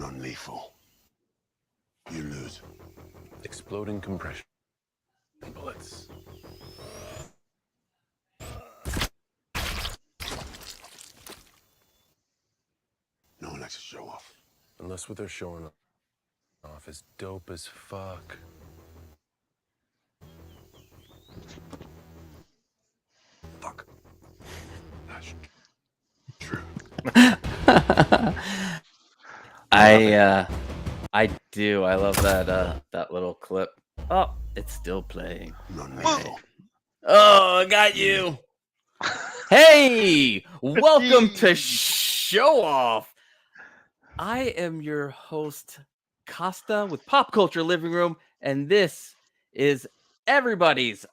Non-lethal. You lose. Exploding compression bullets. No one likes to show off. Unless what they're showing off is dope as fuck. Fuck. That's true. I do. I love that little clip. Oh, it's still playing. Non-lethal. Oh, I got you. Hey, welcome to Show Off. I am your host, Costa, with Pop Culture Living Room, and this is everybody's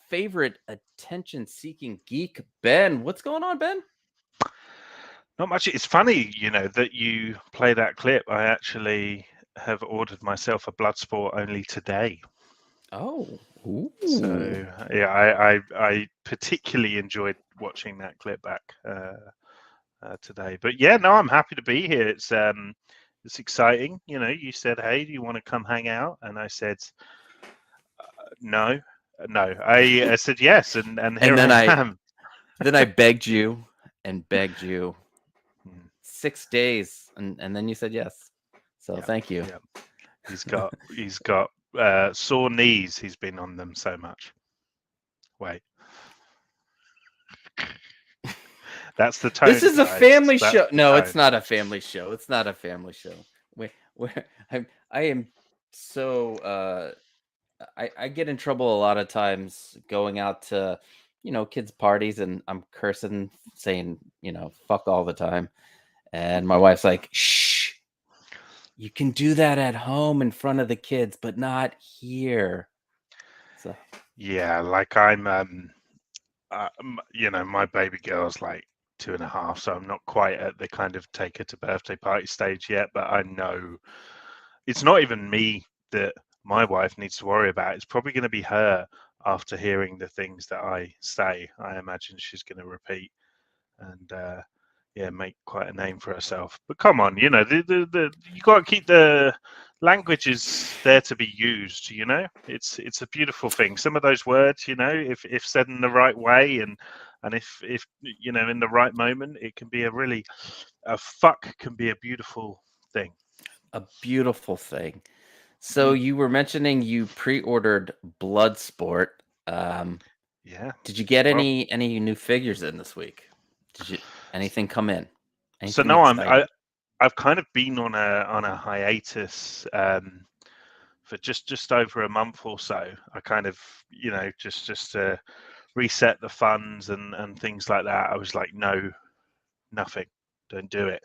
favorite attention-seeking geek, Ben. What's going on, Ben? Not much. It's funny, that you play that clip. I actually have ordered myself a Bloodsport only today. Oh, ooh. So yeah, I particularly enjoyed watching that clip back today. But yeah, no, I'm happy to be here. It's exciting. You said, "Hey, do you want to come hang out?" And I said, "No, no." I said yes, and here then I am. Then I begged you and begged you 6 days, and then you said yes. So thank you. Yeah. He's got sore knees. He's been on them so much. Wait. That's the tone. This is a guys. family That's show. the No, tone. it's not a family show. It's not a family show. I am so I get in trouble a lot of times going out to kids' parties, and I'm cursing, saying fuck all the time, and my wife's like, shh, you can do that at home in front of the kids, but not here. So Yeah, like I'm my baby girl's like 2.5, so I'm not quite at the kind of take her to birthday party stage yet, but I know it's not even me that my wife needs to worry about. It's probably going to be her after hearing the things that I say. I imagine she's going to repeat and make quite a name for herself. But come on, you got to keep the languages there to be used. It's a beautiful thing. Some of those words, if said in the right way and if in the right moment, it can be a fuck can be a beautiful thing. a beautiful thing. So you were mentioning you pre-ordered Bloodsport. Yeah. Did you get any new figures in this week? Did you anything come in? So Anything no, exciting? I've kind of been on a hiatus for just over a month or so. I kind of just to reset the funds and things like that. I was like, no, nothing, don't do it,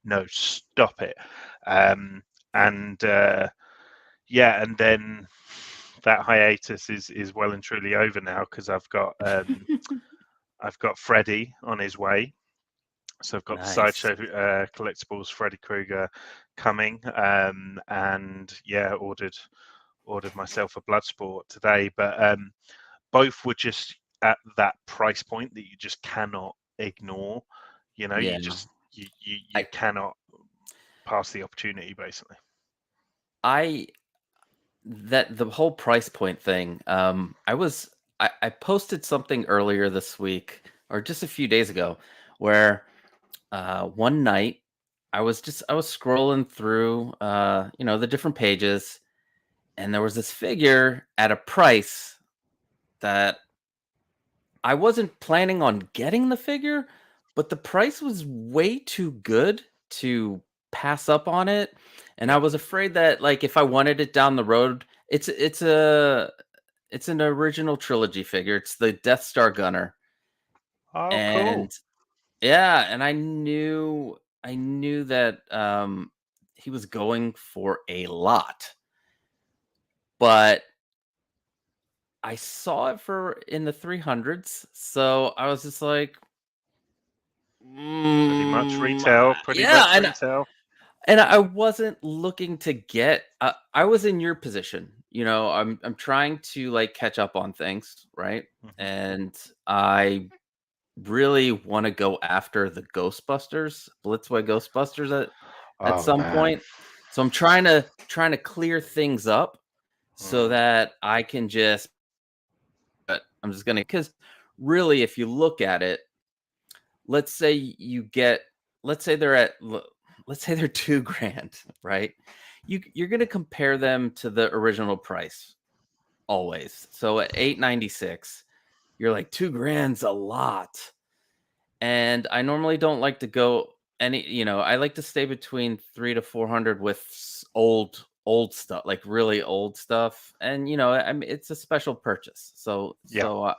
no, stop it, and and then that hiatus is well and truly over now because I've got Freddy on his way. So I've got Nice. the Sideshow collectibles Freddy Krueger coming, and yeah, ordered myself a Bloodsport today. But both were just at that price point that you just cannot ignore. Yeah. You cannot pass the opportunity, basically. The whole price point thing. I posted something earlier this week or just a few days ago where one night I was scrolling through the different pages, and there was this figure at a price that I wasn't planning on getting the figure, but the price was way too good to pass up on it. And I was afraid that like if I wanted it down the road, it's an original trilogy figure. It's the Death Star Gunner. Oh, And cool. yeah, and I knew that he was going for a lot. But I saw it for in the 300s, so I was just like, Pretty much retail. and I wasn't looking to get. I was in your position, I'm trying to like catch up on things, right? Mm-hmm. And I really want to go after the Ghostbusters, Blitzway Ghostbusters. at Oh some man. point. So I'm trying to clear things up so Mm. that I can just. But I'm just gonna because really, if you look at it, let's say you get, let's say they're at, let's say they're 2 grand, right? You're gonna compare them to the original price always. So at 896, you're like 2 grand's a lot. And I normally don't like to go I like to stay between 3 to 400 with old stuff, like really old stuff. And I mean, it's a special purchase, so Yeah.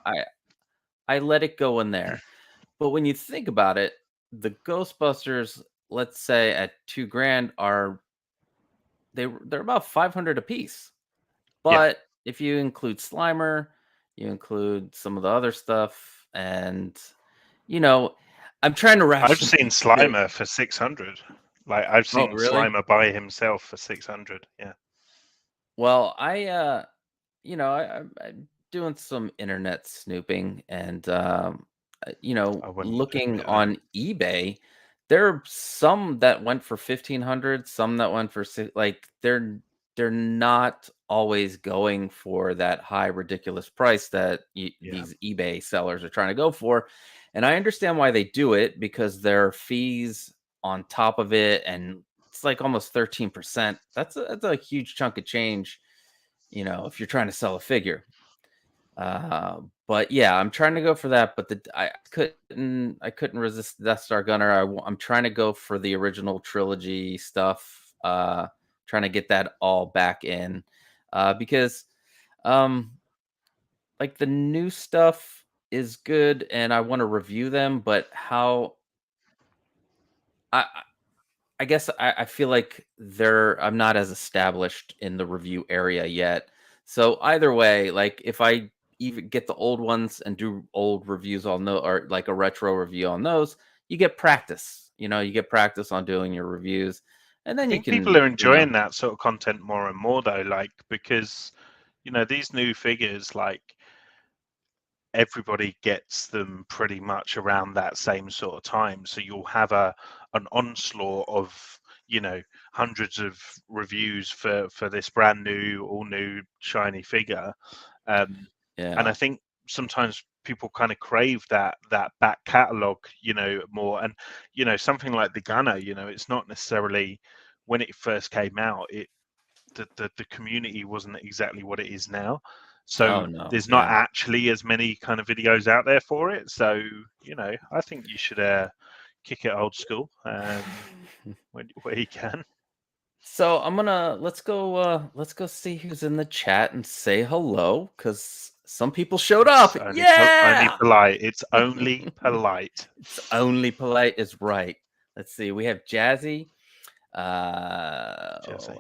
I let it go in there. But when you think about it, the Ghostbusters, let's say at 2 grand, they're about 500 a piece. Yeah. But if you include Slimer, you include some of the other stuff, and you know, I'm trying to I've seen rationalize it. Slimer for 600. Like I've Oh, seen really? Slimer by himself for 600. Yeah. Well, I'm doing some internet snooping and I wouldn't looking admit that. on eBay. There are some that went for 1,500, some that went for like they're not always going for that high ridiculous price that Yeah. these eBay sellers are trying to go for. And I understand why they do it, because there are fees on top of it, and it's like almost 13%. That's a huge chunk of change, if you're trying to sell a figure. But yeah, I'm trying to go for that. But I couldn't resist Death Star Gunner. I'm trying to go for the original trilogy stuff. Trying to get that all back in, because um, like the new stuff is good, and I want to review them. But how I I guess I feel like I'm not as established in the review area yet. So either way, like if I even get the old ones and do old reviews on those, or like a retro review on those, you get practice. You get practice on doing your reviews, and I then you think people can, are enjoying that sort of content more and more though, like because these new figures, like everybody gets them pretty much around that same sort of time. So you'll have an onslaught of hundreds of reviews for this brand new, all new shiny figure, and yeah. I think sometimes people kind of crave that back catalog, more. And something like the Gunner, it's not necessarily when it first came out, the community wasn't exactly what it is now. Oh So no, there's not yeah. actually as many kind of videos out there for it. So I think you should kick it old school where you can. So let's go see who's in the chat and say hello, because some people showed It's up. only Yeah. polite. It's only polite. It's only polite is right. Let's see. We have Jazzy. Jesse.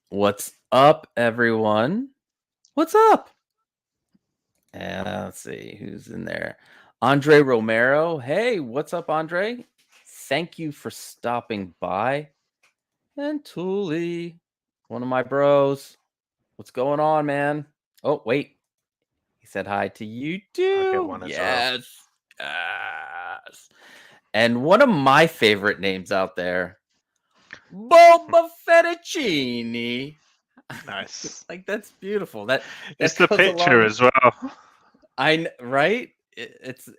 What's up, everyone? What's up? And let's see who's in there. Andre Romero. Hey, what's up, Andre? Thank you for stopping by. And Thule, one of my bros. What's going on, man? Oh, wait. He said hi to you I'll get too. one as well. Yes. Yes. And one of my favorite names out there, Boba Fettuccine. Nice. Like, that's beautiful. That It's the goes picture along. as well. Right? It's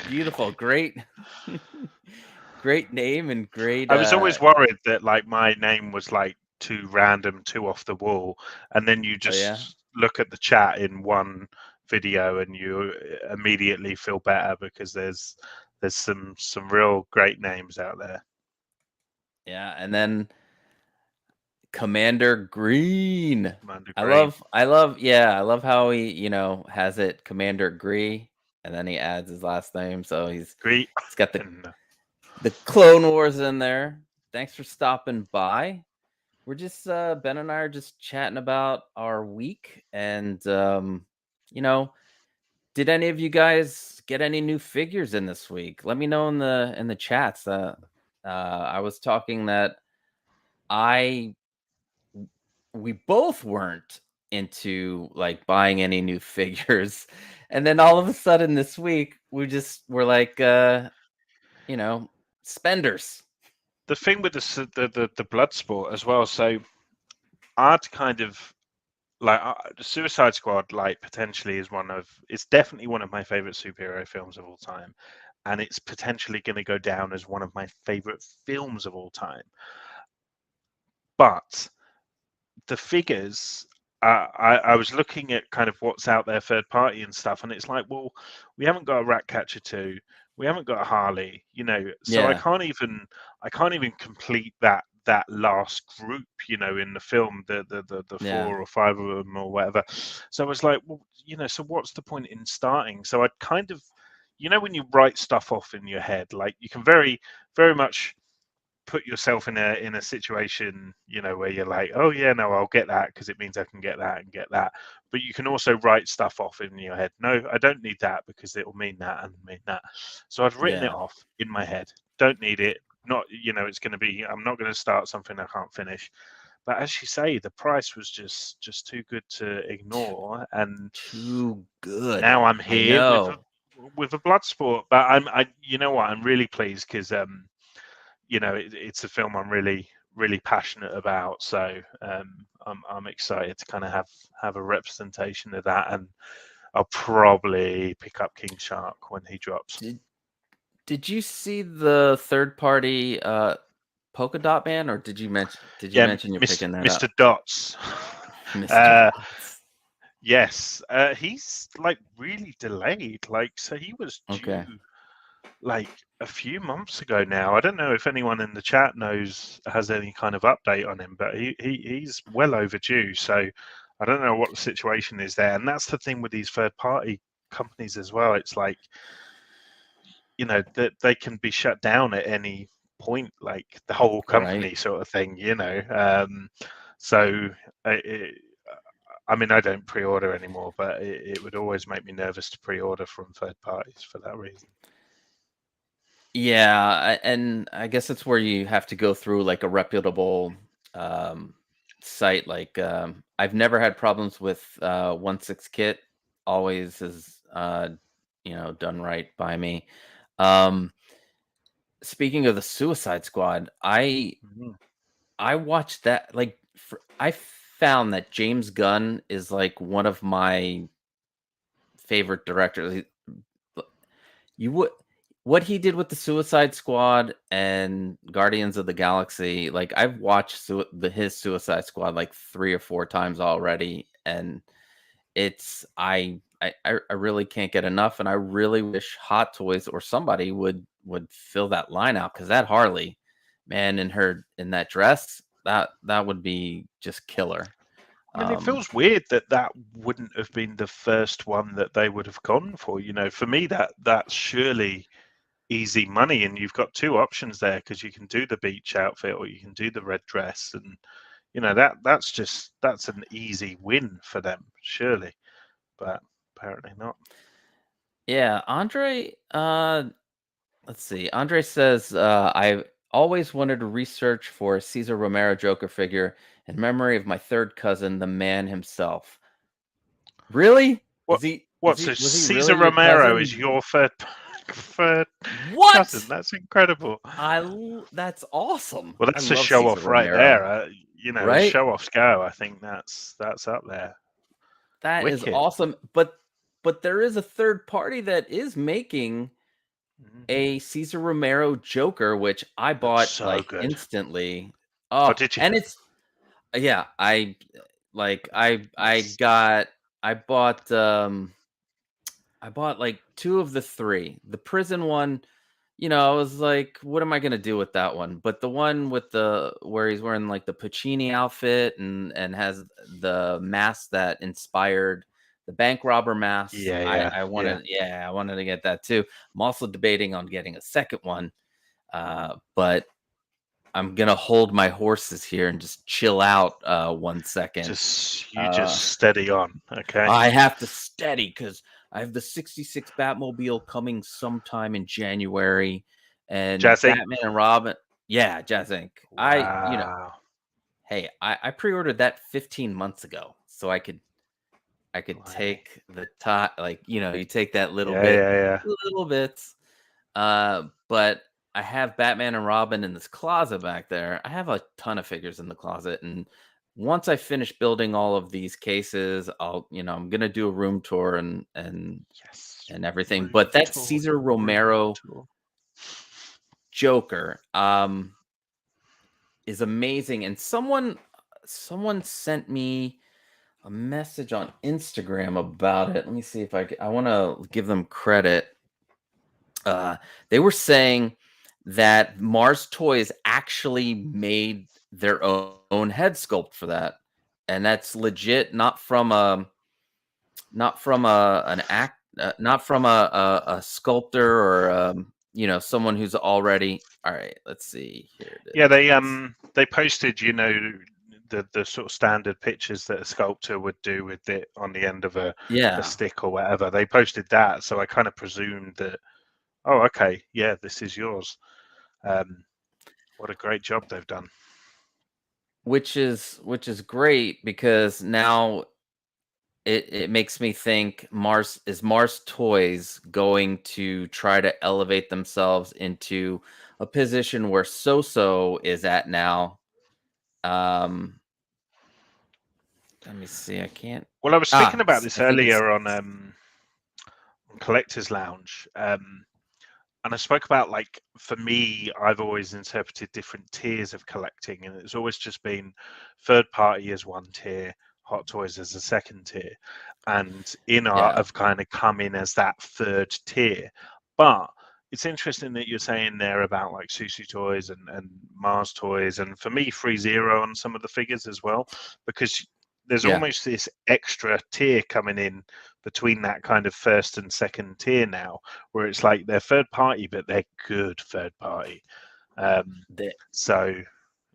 beautiful. Great, great name and great. I was always worried that like my name was like too random, too off the wall, and then you Oh yeah. just look at the chat in one video and you immediately feel better because there's some real great names out there. Yeah, and then Commander Green. Commander I Green. love I love yeah, I love how he, has it Commander Gree, and then he adds his last name, so Green. he's got the And the Clone Wars in there. Thanks for stopping by. We're just Ben and I are just chatting about our week, and you know, did any of you guys get any new figures in this week? Let me know in the chats. I was talking that I we both weren't into like buying any new figures, and then all of a sudden this week we're like spenders. the thing with the blood sport as well. So I'd kind of like the Suicide Squad, like potentially it's definitely one of my favorite superhero films of all time, and it's potentially going to go down as one of my favorite films of all time. But the figures, I was looking at kind of what's out there, third party and stuff, and it's like, well, we haven't got a Ratcatcher 2, we haven't got a Harley, so Yeah. I can't even complete that last group, in the film, the Yeah. 4 or 5 of them or whatever. So I was like, well, so what's the point in starting? So I'd kind of, when you write stuff off in your head, like you can very, very much put yourself in a situation, where you're like, oh yeah, no, I'll get that because it means I can get that and get that. But you can also write stuff off in your head. No, I don't need that because it will mean that and mean that. So I've written it Yeah. off in my head. Don't need it. Not, it's going to be. I'm not going to start something I can't finish. But as you say, the price was just too good to ignore, and Too good. now I'm I here know. with a blood sport. But you know what? I'm really pleased because it's a film I'm really, really passionate about. So I'm excited to kind of have a representation of that, and I'll probably pick up King Shark when he drops. Did you see the third party Polka Dot Man, or did you mention Yeah, you're picking that Mr. up? Dots. Mr. Dots. Yes, he's like really delayed. Like, so he was due Okay. like a few months ago now. I don't know if anyone in the chat has any kind of update on him, but he's well overdue. So I don't know what the situation is there. And that's the thing with these third party companies as well. It's like, that they can be shut down at any point, like the whole company Right. sort of thing, so I mean, I don't pre-order anymore, but it would always make me nervous to pre-order from third parties for that reason. Yeah, and I guess it's where you have to go through like a reputable um, site. Like I've never had problems with 1/6 kit. Always is done right by me. Um, Speaking of the Suicide Squad, Mhm. I watched that I found that James Gunn is like one of my favorite directors. You would What he did with the Suicide Squad and Guardians of the Galaxy, like I've watched his Suicide Squad like 3 or 4 times already, and it's I really can't get enough, and I really wish Hot Toys or somebody would fill that line out, because that Harley, man, in that dress, that would be just killer. I mean, it Um, feels weird that wouldn't have been the first one that they would have gone for. For me, that's surely easy money, and you've got two options there because you can do the beach outfit or you can do the red dress, and that's an easy win for them, surely, but apparently not. yeah, Andre, let's see. Andre says, I always wanted to research for a Cesar Romero Joker figure in memory of my third cousin, the man himself. Really? What? What? So Was he Cesar really your Romero is cousin? your third cousin? What? That's incredible. That's awesome. Well, I that's a love show Cesar off right Romero. there. As Right? show offs go, I think that's up there. That is Wicked. awesome. But there is a third party that is making Mhm. a Cesar Romero Joker, which I Looks bought so like good. instantly. Oh, Oh, did you? and it's yeah, Yes. I bought like 2 of the 3. The prison one, I was like, what am I gonna do with that one? But the one with the where he's wearing like the Pacini outfit and has the mask that inspired the bank robber mask, Yeah, I yeah, I yeah. wanted I wanted to get that too. I'm also debating on getting a second one, but I'm gonna hold my horses here and just chill out 1 second. You just steady on, okay? I have to steady because I have the 66 Batmobile coming sometime in January, and Jazz Inc. Batman and Robin. Yeah, Jazz Inc. Wow. Hey, I pre-ordered that 15 months ago, so I could Blimey. take the time, you take that Yeah, yeah, yeah. little bits. But I have Batman and Robin in this closet back there. I have a ton of figures in the closet, and once I finish building all of these cases, I'm gonna do a room tour Yes. and everything. Room But that tour, Caesar room Romero tour. Joker is amazing, and someone sent me a message on Instagram about it. Let me see if I want to give them credit. They were saying that Mars Toys actually made their own head sculpt for that, and that's legit, not from a sculptor or someone who's already. All right, let's see here. It Yeah, is. they posted, the sort of standard pictures that a sculptor would do with it on the end of a Yeah, stick or whatever. They posted that, so I kind of presumed that, oh, okay, yeah, this is yours. What a great job they've done. which is great because now it makes me think Mars Toys going to try to elevate themselves into a position where So is at now. Um let me see. I can't. Well, I was thinking about this I think it's. earlier on Collectors Lounge, and I spoke about, like, for me, I've always interpreted different tiers of collecting, and it's always just been third party as one tier, Hot Toys as a second tier, and InArt Yeah. have kind of come in as that third tier. But it's interesting that you're saying there about like Sushi Toys and Mars Toys, and for me, 3-0 on some of the figures as well, because there's Yeah. almost this extra tier coming in between that kind of first and second tier now, where it's like they're third party, but they're good third party. The, So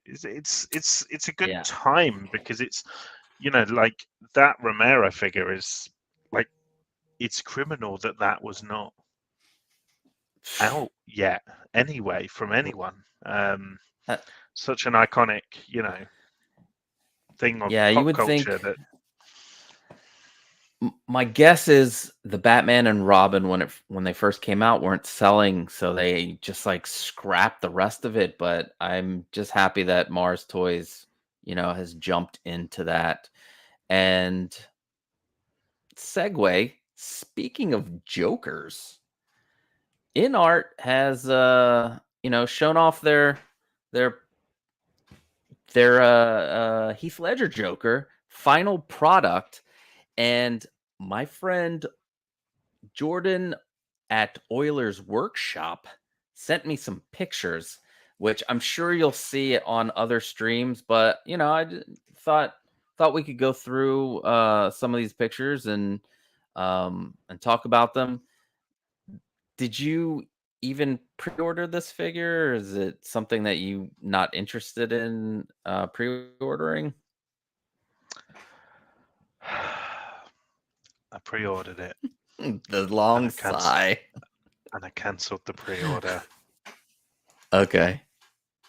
it's a good yeah. time, because it's, like, that Romero figure is, like, it's criminal that that was not out yet anyway from anyone. Uh, Such an iconic, thing of yeah, you pop would culture think. that. My guess is the Batman and Robin when they first came out weren't selling, so they just like scrapped the rest of it. But I'm just happy that Mars Toys, has jumped into that. And segue. Speaking of Jokers, InArt has shown off their Heath Ledger Joker final product, and my friend Jordan at Euler's Workshop sent me some pictures, which I'm sure you'll see on other streams. But thought we could go through some of these pictures and talk about them. Did you even pre-order this figure? Or is it something that you not interested in pre-ordering? I pre-ordered it, The and long I cancelled sigh. and I cancelled the pre-order, Okay.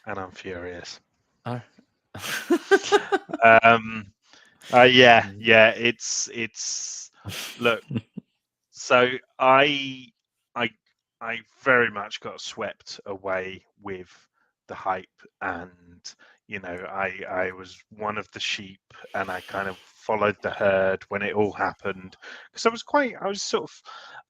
and I'm furious. Uh, Um, yeah, it's look. So I I very much got swept away with the hype, and I was one of the sheep, and I kind of followed the herd when it all happened, because I was sort of,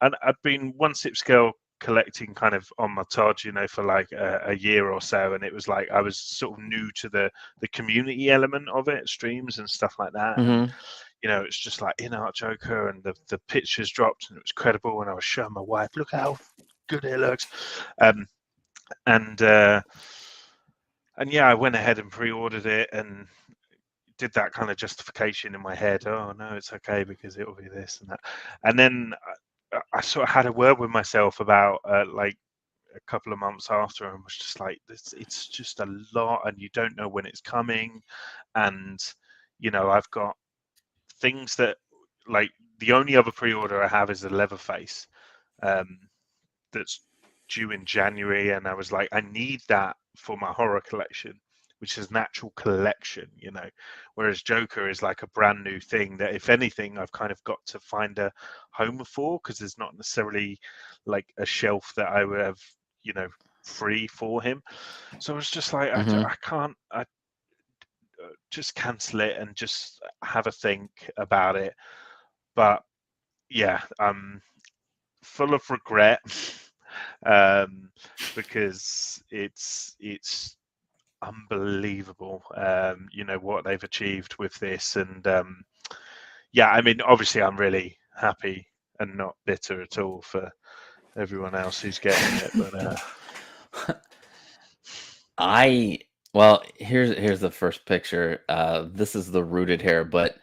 and I'd been one sip scale collecting kind of on my Todd, for like a year or so, and it was like I was sort of new to the community element of it, streams and stuff like that, and mhm. it's just like InArt Joker, and the pictures dropped, and it was credible, and I was showing my wife, look how good it looks, um, and uh, and yeah, I went ahead and pre-ordered it, and did that kind of justification in my head. Oh no, it's okay because it will be this and that, and then I sort of had a word with myself about like a couple of months after, and was just like, this, it's just a lot, and you don't know when it's coming, and I've got things that, like, the only other pre-order I have is a Leatherface, um, that's due in January, and I was like, I need that for my horror collection, which is an actual collection, whereas Joker is like a brand new thing that, if anything, I've kind of got to find a home for, because there's not necessarily like a shelf that I would have, free for him. So I was just like, Mhm. I can't, I just cancel it and just have a think about it. But yeah, I'm full of regret because it's unbelievable, what they've achieved with this. And yeah, I mean, obviously, I'm really happy and not bitter at all for everyone else who's getting it. But Well, here's the first picture. This is the rooted hair, but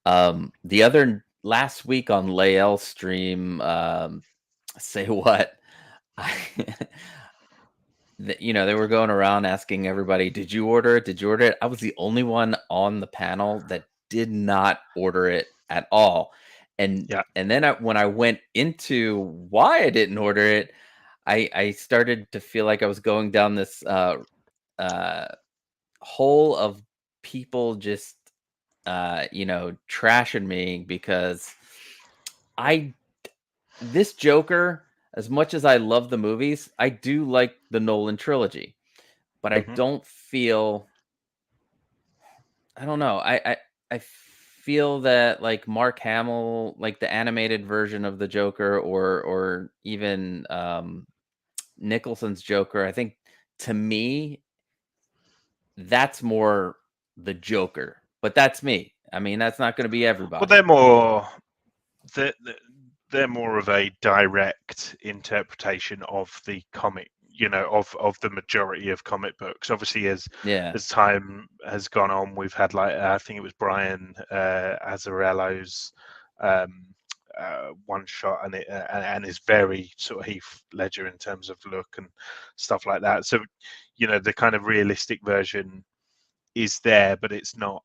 the other last week on Lael's stream, say what? I, they were going around asking everybody, "Did you order it? Did you order it?" I was the only one on the panel that did not order it at all. And yeah, and then when I went into why I didn't order it, I started to feel like I was going down this uh hole of people just trashing me because I this Joker, as much as I love the movies, I do like the Nolan trilogy, but I hmm don't feel I don't know. I feel that like Mark Hamill, like the animated version of the Joker, or even Nicholson's Joker, I think to me that's more the Joker. But that's me. I mean, that's not going to be well, everybody. they're, they're more of a direct interpretation of the comic, of the majority of comic books. Obviously, Yeah. as time has gone on, we've had, like, I think it was Brian Azzarello's um, one shot, and and is very sort of Heath Ledger in terms of look and stuff like that. So, the kind of realistic version is there, but it's not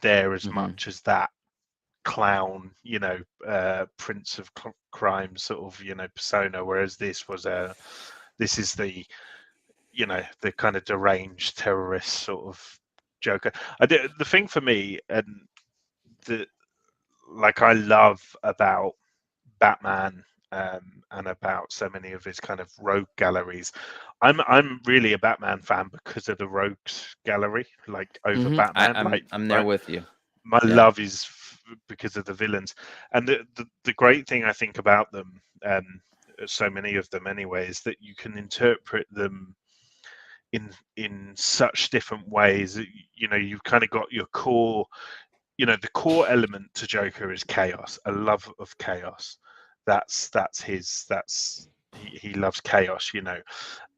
there as Mhm. much as that clown, prince of crime sort of, persona. Whereas this is the kind of deranged terrorist sort of Joker. The thing for me, and the like I love about Batman, and about so many of his kind of rogue galleries. I'm really a Batman fan because of the rogues gallery, like over Mhm. Batman. I'm there with you. My Yeah. love is because of the villains, and the great thing I think about them, so many of them anyway, is that you can interpret them in such different ways. You've kind of got your core, the core element to Joker is chaos, a love of chaos. That's his. He loves chaos.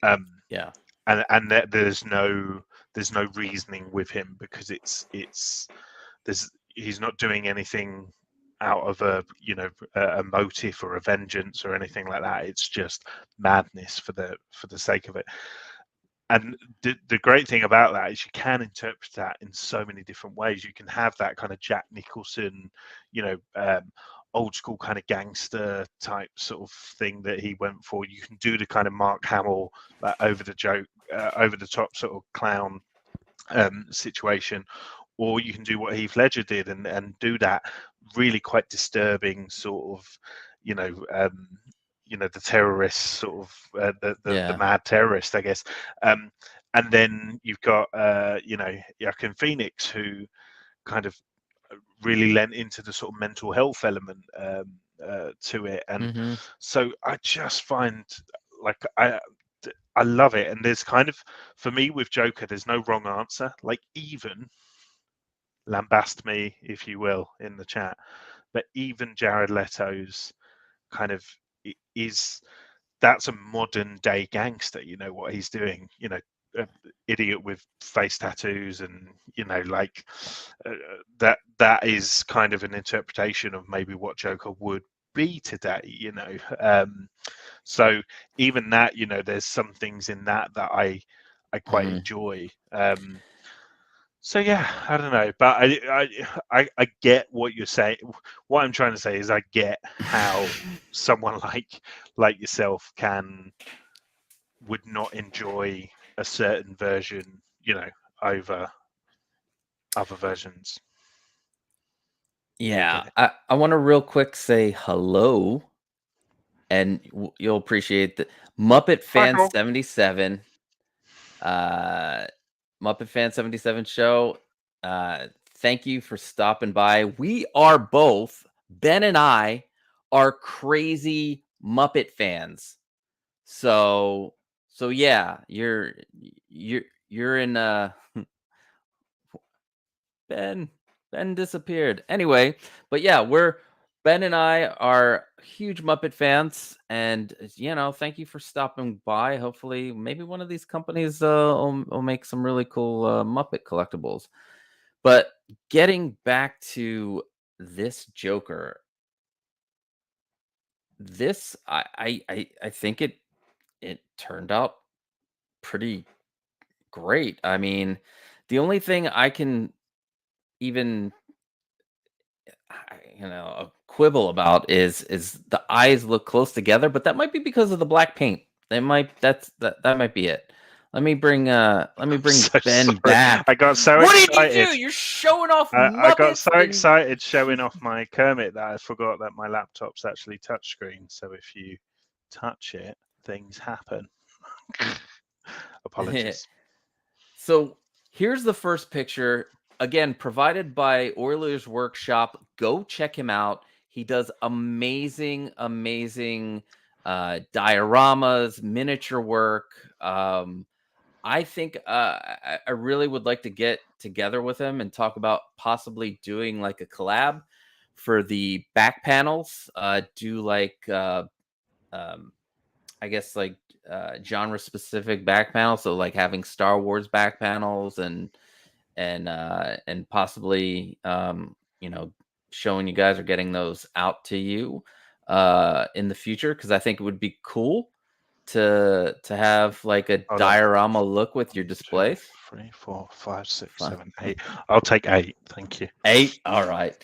Um, Yeah. and there's no reasoning with him, because he's not doing anything out of a motive or a vengeance or anything like that. It's just madness for the sake of it. And the great thing about that is you can interpret that in so many different ways. You can have that kind of Jack Nicholson, old school kind of gangster type sort of thing that he went for. You can do the kind of Mark Hamill, like over the top sort of clown situation, or you can do what Heath Ledger did and do that really quite disturbing sort of, the terrorist sort of, the Yeah. mad terrorist, I guess. And then you've got Joaquin Phoenix, who kind of really lent into the sort of mental health element to it. And Mhm. so I just find, like, I love it. And there's kind of, for me with Joker, there's no wrong answer. Like, even lambast me if you will in the chat, but even Jared Leto's kind of is, that's a modern day gangster. What he's doing, idiot with face tattoos, and like, that is kind of an interpretation of maybe what Joker would be today. So even that, there's some things in that I quite Mhm. enjoy. So yeah, I don't know, but I get what you're saying. What I'm trying to say is I get how someone like yourself would not enjoy a certain version, over other versions. I Yeah. get it. I want to real quick say hello and you'll appreciate the Muppet Fan Michael. 77. Muppet Fan 77 show. Thank you for stopping by. We are both, Ben and I, are crazy Muppet fans. So yeah, you're in Ben disappeared. Anyway, but yeah, Ben and I are huge Muppet fans, and thank you for stopping by. Hopefully, maybe one of these companies will make some really cool Muppet collectibles. But getting back to this Joker, this I think it turned out pretty great. I mean, the only thing I can even quibble about is the eyes look close together, but that might be because of the black paint. That might be it. Let me bring So Ben sorry. back. I got so What excited. did you do? You're showing off I got Muppets so and- excited showing off my Kermit that I forgot that my laptop's actually touchscreen. So if you touch it, things happen. Apologies. So here's the first picture, again, provided by Oilers Workshop. Go check him out. He does amazing dioramas, miniature work. I think I really would like to get together with him and talk about possibly doing like a collab for the back panels. Do like I guess like genre specific back panels, so like having Star Wars back panels and possibly showing you guys or getting those out to you in the future, because I think it would be cool to have like a Hold on. diorama look with your displays. 3, 4, 5, 6, Fine. 7, 8. I'll take 8. Thank you. 8. All right.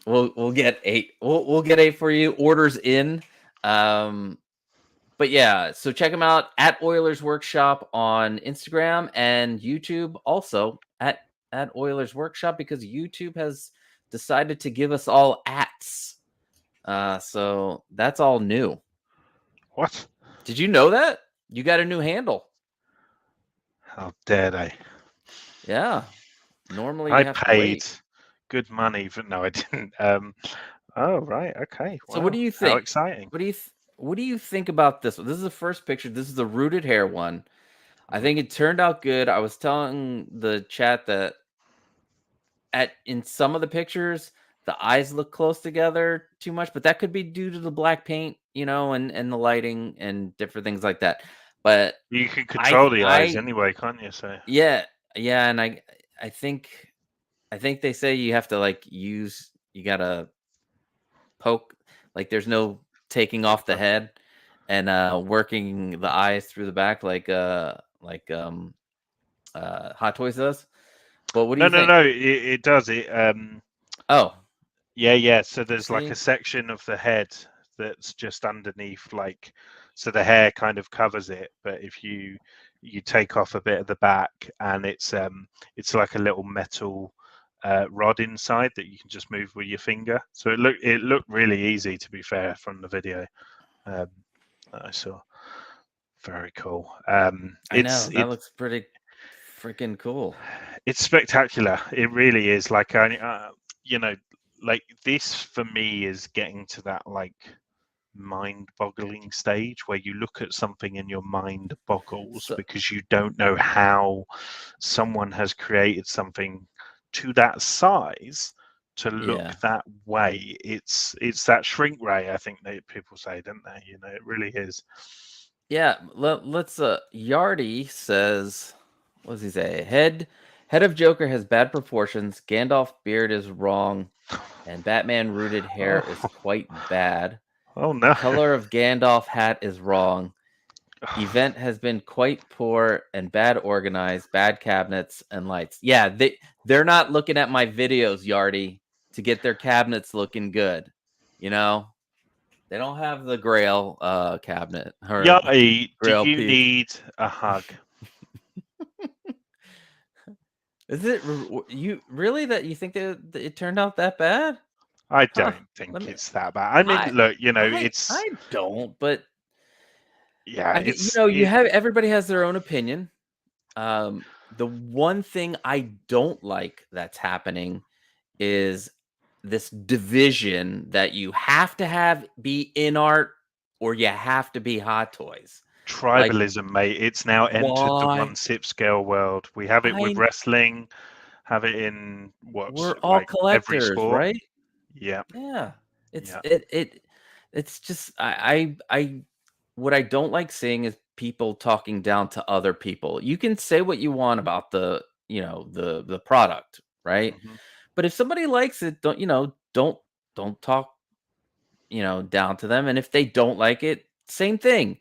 We'll get 8. We'll get 8 for you. Orders in. But yeah, so check them out at Oilers Workshop on Instagram and YouTube, also at Oilers Workshop, because YouTube has decided to give us all ats. So that's all new. What? Did you know that? You got a new handle. How dare they? Yeah. Normally I you have to paid wait. good money, but no, I didn't. Oh, right. Okay. So wow. what do you think? How exciting. What do you think about this one? This is the first picture. This is the rooted hair one. I think it turned out good. I was telling the chat that in some of the pictures the eyes look close together too much, but that could be due to the black paint, and the lighting and different things like that. But You can control the eyes I anyway, can't you? So yeah, and I think they say you have to you gotta poke, like there's no taking off the head and working the eyes through the back like Hot Toys does. But what do you think? No, it does it. Oh, Yeah. So there's like see? a section of the head that's just underneath, like, so the hair kind of covers it, but if you take off a bit of the back, and it's like a little metal rod inside that you can just move with your finger. So it looked really easy, to be fair, from the video that I saw. Very cool. I know that looks pretty freaking cool. It's spectacular. It really is. Like like this for me is getting to that like mind-boggling stage where you look at something and your mind boggles because you don't know how someone has created something to that size to look that way. It's that shrink ray, I think that people say, don't they? It really is. Yeah, let's Yardy says, what does he say? Head of Joker has bad proportions, Gandalf beard is wrong, and Batman rooted hair is quite bad. Oh no. Color of Gandalf hat is wrong. Event has been quite poor and bad organized, bad cabinets and lights. Yeah, they're not looking at my videos, Yardy, to get their cabinets looking good. They don't have the Grail cabinet. Yardy, do Grail you piece. need a hug? Is it you really that you think that it turned out that bad? I Huh, don't think let me. it's that bad. I mean, I look, I it's I don't, but yeah, you have everybody has their own opinion. The one thing I don't like that's happening is this division that you have to be in art or you have to be Hot Toys. Like, tribalism, mate. It's now entered the one why? sip scale world. We have it with I wrestling, have it in We're what's all like every collectors, sport. right? Yeah, Yeah. It's yeah. it's just I what I don't like seeing is people talking down to other people. You can say what you want about the product, right? Hmm. But if somebody likes it, don't talk, down to them. And if they don't like it, same thing.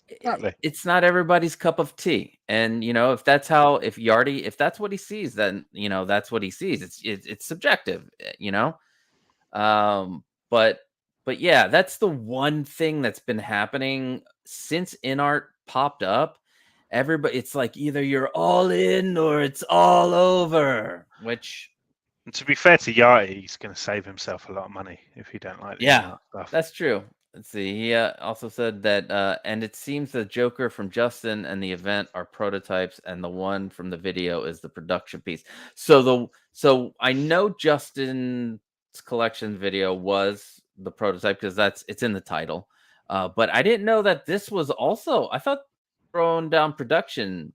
Exactly. It's not everybody's cup of tea. And if Yardy, if that's what he sees, then that's what he sees. It's subjective, you know. Um, but yeah, that's the one thing that's been happening since InArt popped up. Everybody, it's like either you're all in or it's all over. Which, And to be fair to Yachty, he's going to save himself a lot of money if you don't like the yeah, in-art stuff. that's true. Let's see. He also said that, and it seems the Joker from Justin and the event are prototypes, and the one from the video is the production piece. So I know Justin's collection video was the prototype because it's in the title. But I didn't know that this was also. I thought throwing down uh, production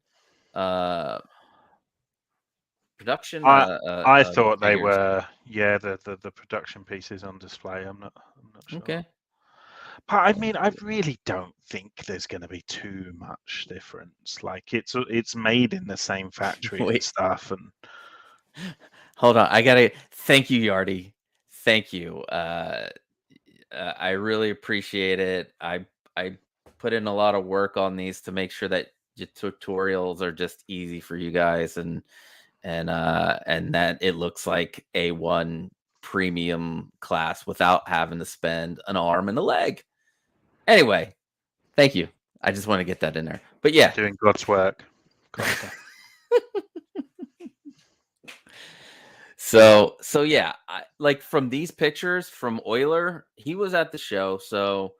I I thought they figures. were, yeah, the production pieces on display. I'm not sure. Okay. But I mean, I really don't think there's going to be too much difference. Like it's made in the same factory and Wait. stuff, and Hold on, I gotta thank you, Yardy. Thank you. I really appreciate it. I put in a lot of work on these to make sure that your tutorials are just easy for you guys, and that it looks like A1 premium class without having to spend an arm and a leg. Anyway, thank you. I just want to get that in there. But yeah, doing God's work. Costa. so yeah, like from these pictures from Euler, he was at the show. So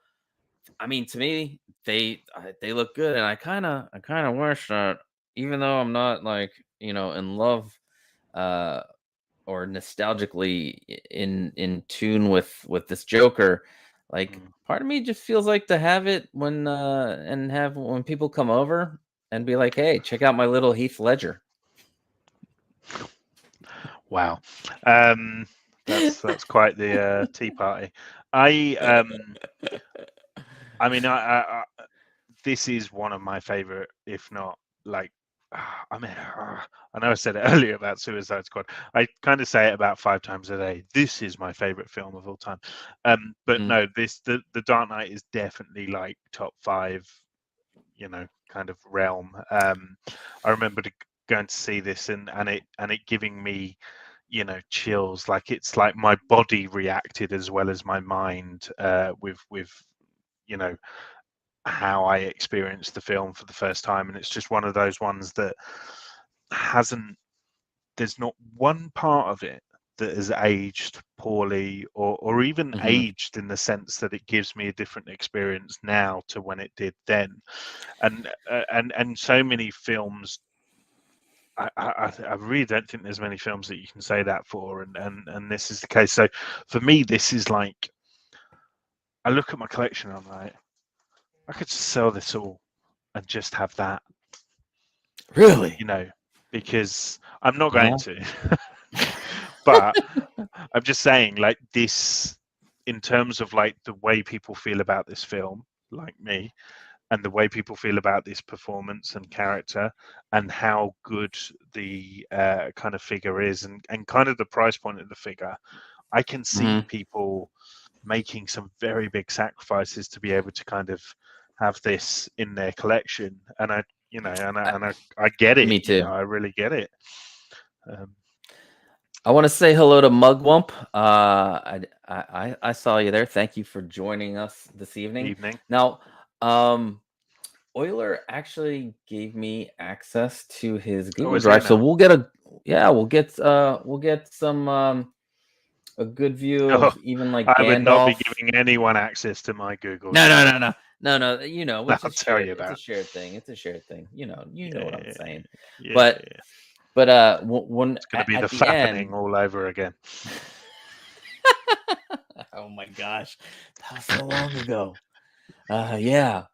I mean, to me, they look good, and I kind of wish that, even though I'm not like in love, uh, or nostalgically in tune with this Joker, like Mm. part of me just feels like to have it when people come over and be like, hey, check out my little Heath Ledger. Wow, that's quite the tea party. I I mean, this is one of my favorite, if not like, I mean, I know I said it earlier about Suicide Squad. I kind of say it about 5 times a day. This is my favorite film of all time. But Mm, no, the Dark Knight is definitely like top five, kind of realm. I remember going to see this and it giving me, chills. Like it's like my body reacted as well as my mind with you know how I experienced the film for the first time, and it's just one of those ones that hasn't. There's not one part of it that has aged poorly, or even mhm, aged in the sense that it gives me a different experience now to when it did then. And so many films. I really don't think there's many films that you can say that for, and this is the case. So for me, this is like, I look at my collection and I'm like, I could just sell this all and just have that, really? because I'm not going Uh-huh. to. But I'm just saying, like, this, in terms of like the way people feel about this film, like me, and the way people feel about this performance and character, and how good the kind of figure is, and kind of the price point of the figure, I can see Mhm. people making some very big sacrifices to be able to kind of have this in their collection. And I get it. Me too. I really get it. Um, I want to say hello to Mugwump. I saw you there. Thank you for joining us this evening. Evening. Now, Euler actually gave me access to his Oh, Google is he Drive, so now? we'll get some a good view Oh, of even like I would not be Gandalf. giving anyone access to my Google. No. You know, I'll it's a tell shared. you It's a that. shared thing. It's a shared thing. You know what I'm Yeah, saying. yeah. But when It's going to be the at the fappening end. all over again. Oh my gosh, that was so long ago. Yeah.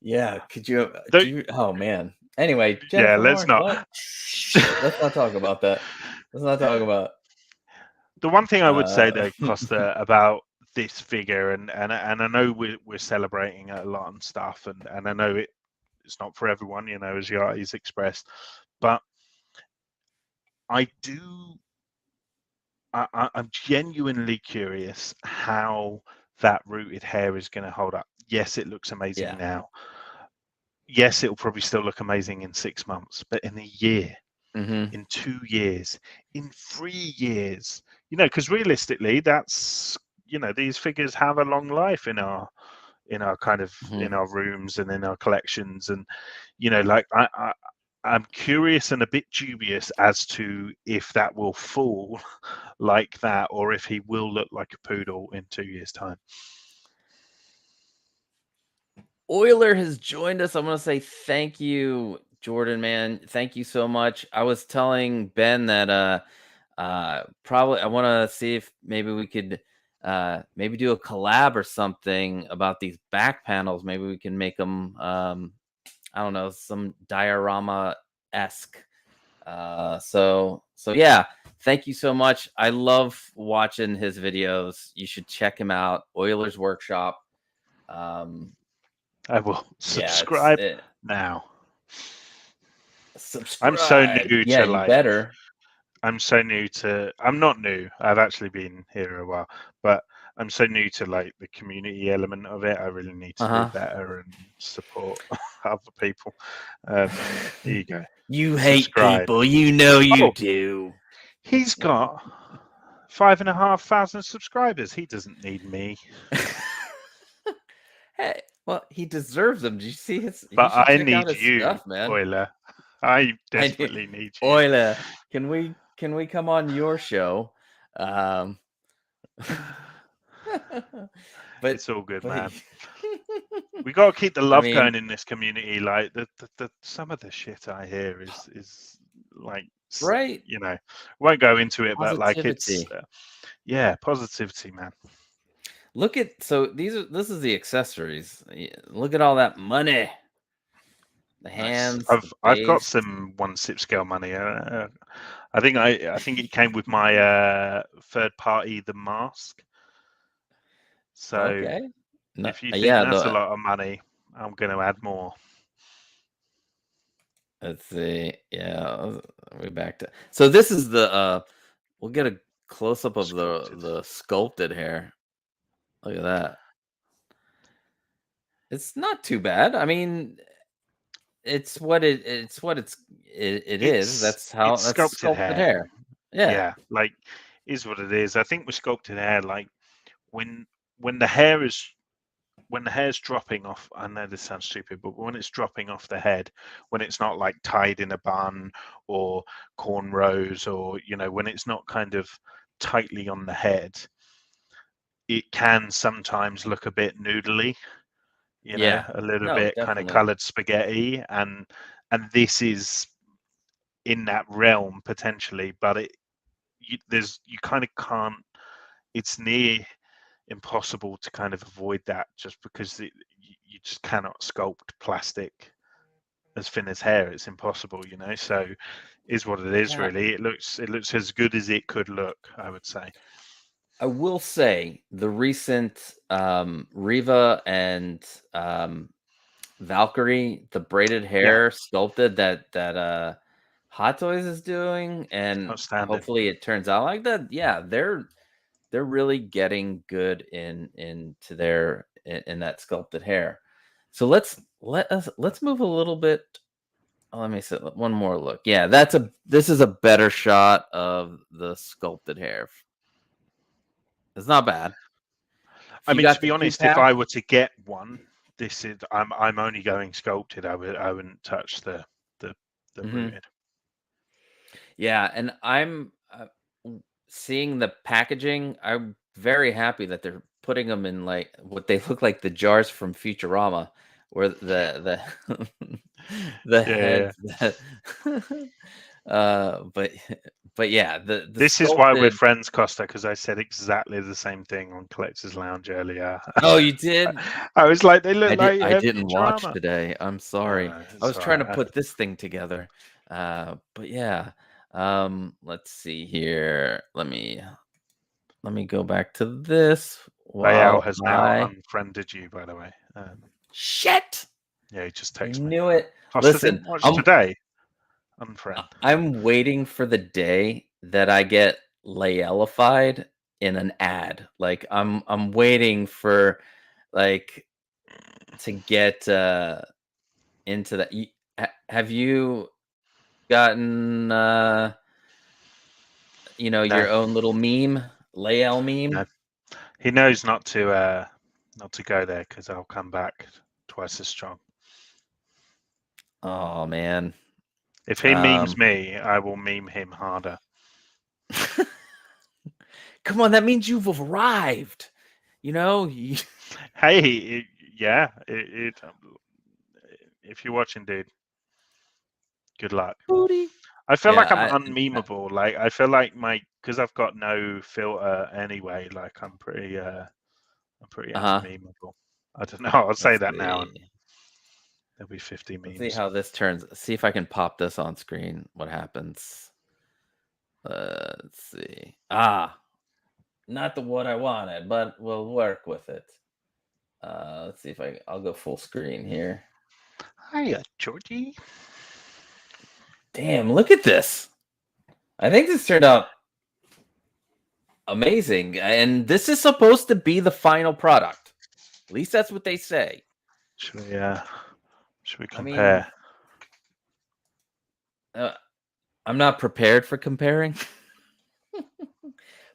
Yeah. Could you? Don't, Oh man. Anyway, yeah, Jennifer let's Lawrence. not. What? Let's not talk about that. Let's not talk about. The one thing I would say Uh, though, Costa, about this figure, and I know we're celebrating it a lot and stuff, and I know it's not for everyone, you know, as Yati's expressed, but I do. I'm genuinely curious how that rooted hair is going to hold up. Yes, it looks amazing yeah. now. Yes, it'll probably still look amazing in 6 months, but in a year, hmm in 2 years, in 3 years, you know, because realistically, that's, you know, these figures have a long life in our kind of hmm in our rooms and in our collections, and you know, like I'm curious and a bit dubious as to if that will fall like that, or if he will look like a poodle in 2 years' time. Euler has joined us. I'm going to say thank you, Jordan, man. Thank you so much. I was telling Ben that probably I want to see if maybe we could maybe do a collab or something about these back panels. Maybe we can make them I don't know, some diorama esque. So yeah, thank you so much. I love watching his videos. You should check him out. Euler's Workshop. Um, I will yeah, subscribe it, now. I'm so subscribe. new Yeah, to you like better. I'm not new. I've actually been here a while, but I'm so new to like the community element of it. I really need to do Uh better and support other people. Here you go. You hate Subscribe. people. You know you Oh, do. he's got 5,500 subscribers. He doesn't need me. Hey, well, he deserves them. Did you see his? You But should I check out need his you, stuff, man. Euler. I I do. desperately need you. Euler, can we come on your show? Um, but It's all good, but man. We got to keep the I love mean, going in this community. Like the some of the shit I hear is like, right? you know, won't go into it, but like it's Positivity. yeah, positivity, man. Look at this is the accessories. Look at all that money. The Nice. hands, the I've got base. some 1/6 scale money. I think it came with my third party, the mask. So Okay. No, if you think yeah, that's a lot of money, I'm going to add more. let's see. Yeah, we back to. So this is the we'll get a close up of Sculpted. the sculpted hair. Look at that. It's not too bad. I mean, it's what it is. It's That's sculpted sculpted hair. hair. Yeah. Yeah, like is what it is. I think with sculpted hair, like when when the hair is when the hair's dropping off, I know this sounds stupid, but when it's dropping off the head, when it's not like tied in a bun or cornrows, or you know, when it's not kind of tightly on the head, it can sometimes look a bit noodly, you know, Yeah. a little No, bit kind of definitely. colored spaghetti, and this is in that realm potentially, but you kind of can't. It's near impossible to kind of avoid that, just because you just cannot sculpt plastic as thin as hair. It's impossible, you know. So, is what it is. Yeah. Really, it looks as good as it could look, I would say. I will say the recent Riva and Valkyrie, the braided Yeah, hair sculpted that Hot Toys is doing, and outstanding. hopefully it turns out like that. Yeah, they're really getting good into their in that sculpted hair. So let's move a little bit. Let me see one more look. Yeah, this is a better shot of the sculpted hair. It's not bad. If I you mean, to got be the two honest, if pack, I were to get one, this is I'm only going sculpted. I wouldn't touch the mhm. rooted. Yeah, and I'm seeing the packaging, I'm very happy that they're putting them in like what they look like the jars from Futurama, where the the Yeah. heads. But yeah, the This is why we're sculpted. friends, Costa, because I said exactly the same thing on Collector's Lounge earlier. Oh, you did? I was like, they look like I didn't watch Futurama. today. I'm sorry. I It's was all trying to right. put this thing together. But yeah. Let's see here. Let me go back to this Bayal while has now I unfriended you, by the way. shit. Yeah, he just I texted me. knew it. Costa Listen, didn't watch today. Unfriend. I'm waiting for the day that I get layelified in an ad. Like I'm waiting for like to get into that. Have you gotten No, your own little meme, Layel meme? no. He knows not to go there because I'll come back twice as strong. Oh man. If he memes me, I will meme him harder. Come on, that means you've arrived. Hey, if you're watching, dude, good luck. Booty. I feel like I'm Yeah, unmemeable. Like I feel like because I've got no filter anyway. Like I'm pretty unmemeable. I don't know. I'll say let's that now, and see. there'll be 50 Let's see memes. how this turns. See if I can pop this on screen. What happens? Let's see. Not the what I wanted, but we'll work with it. Let's see if I'll go full screen here. Hiya, Georgie. Damn, look at this. I think this turned out amazing. And this is supposed to be the final product. At least that's what they say. Should we compare? I'm not prepared for comparing.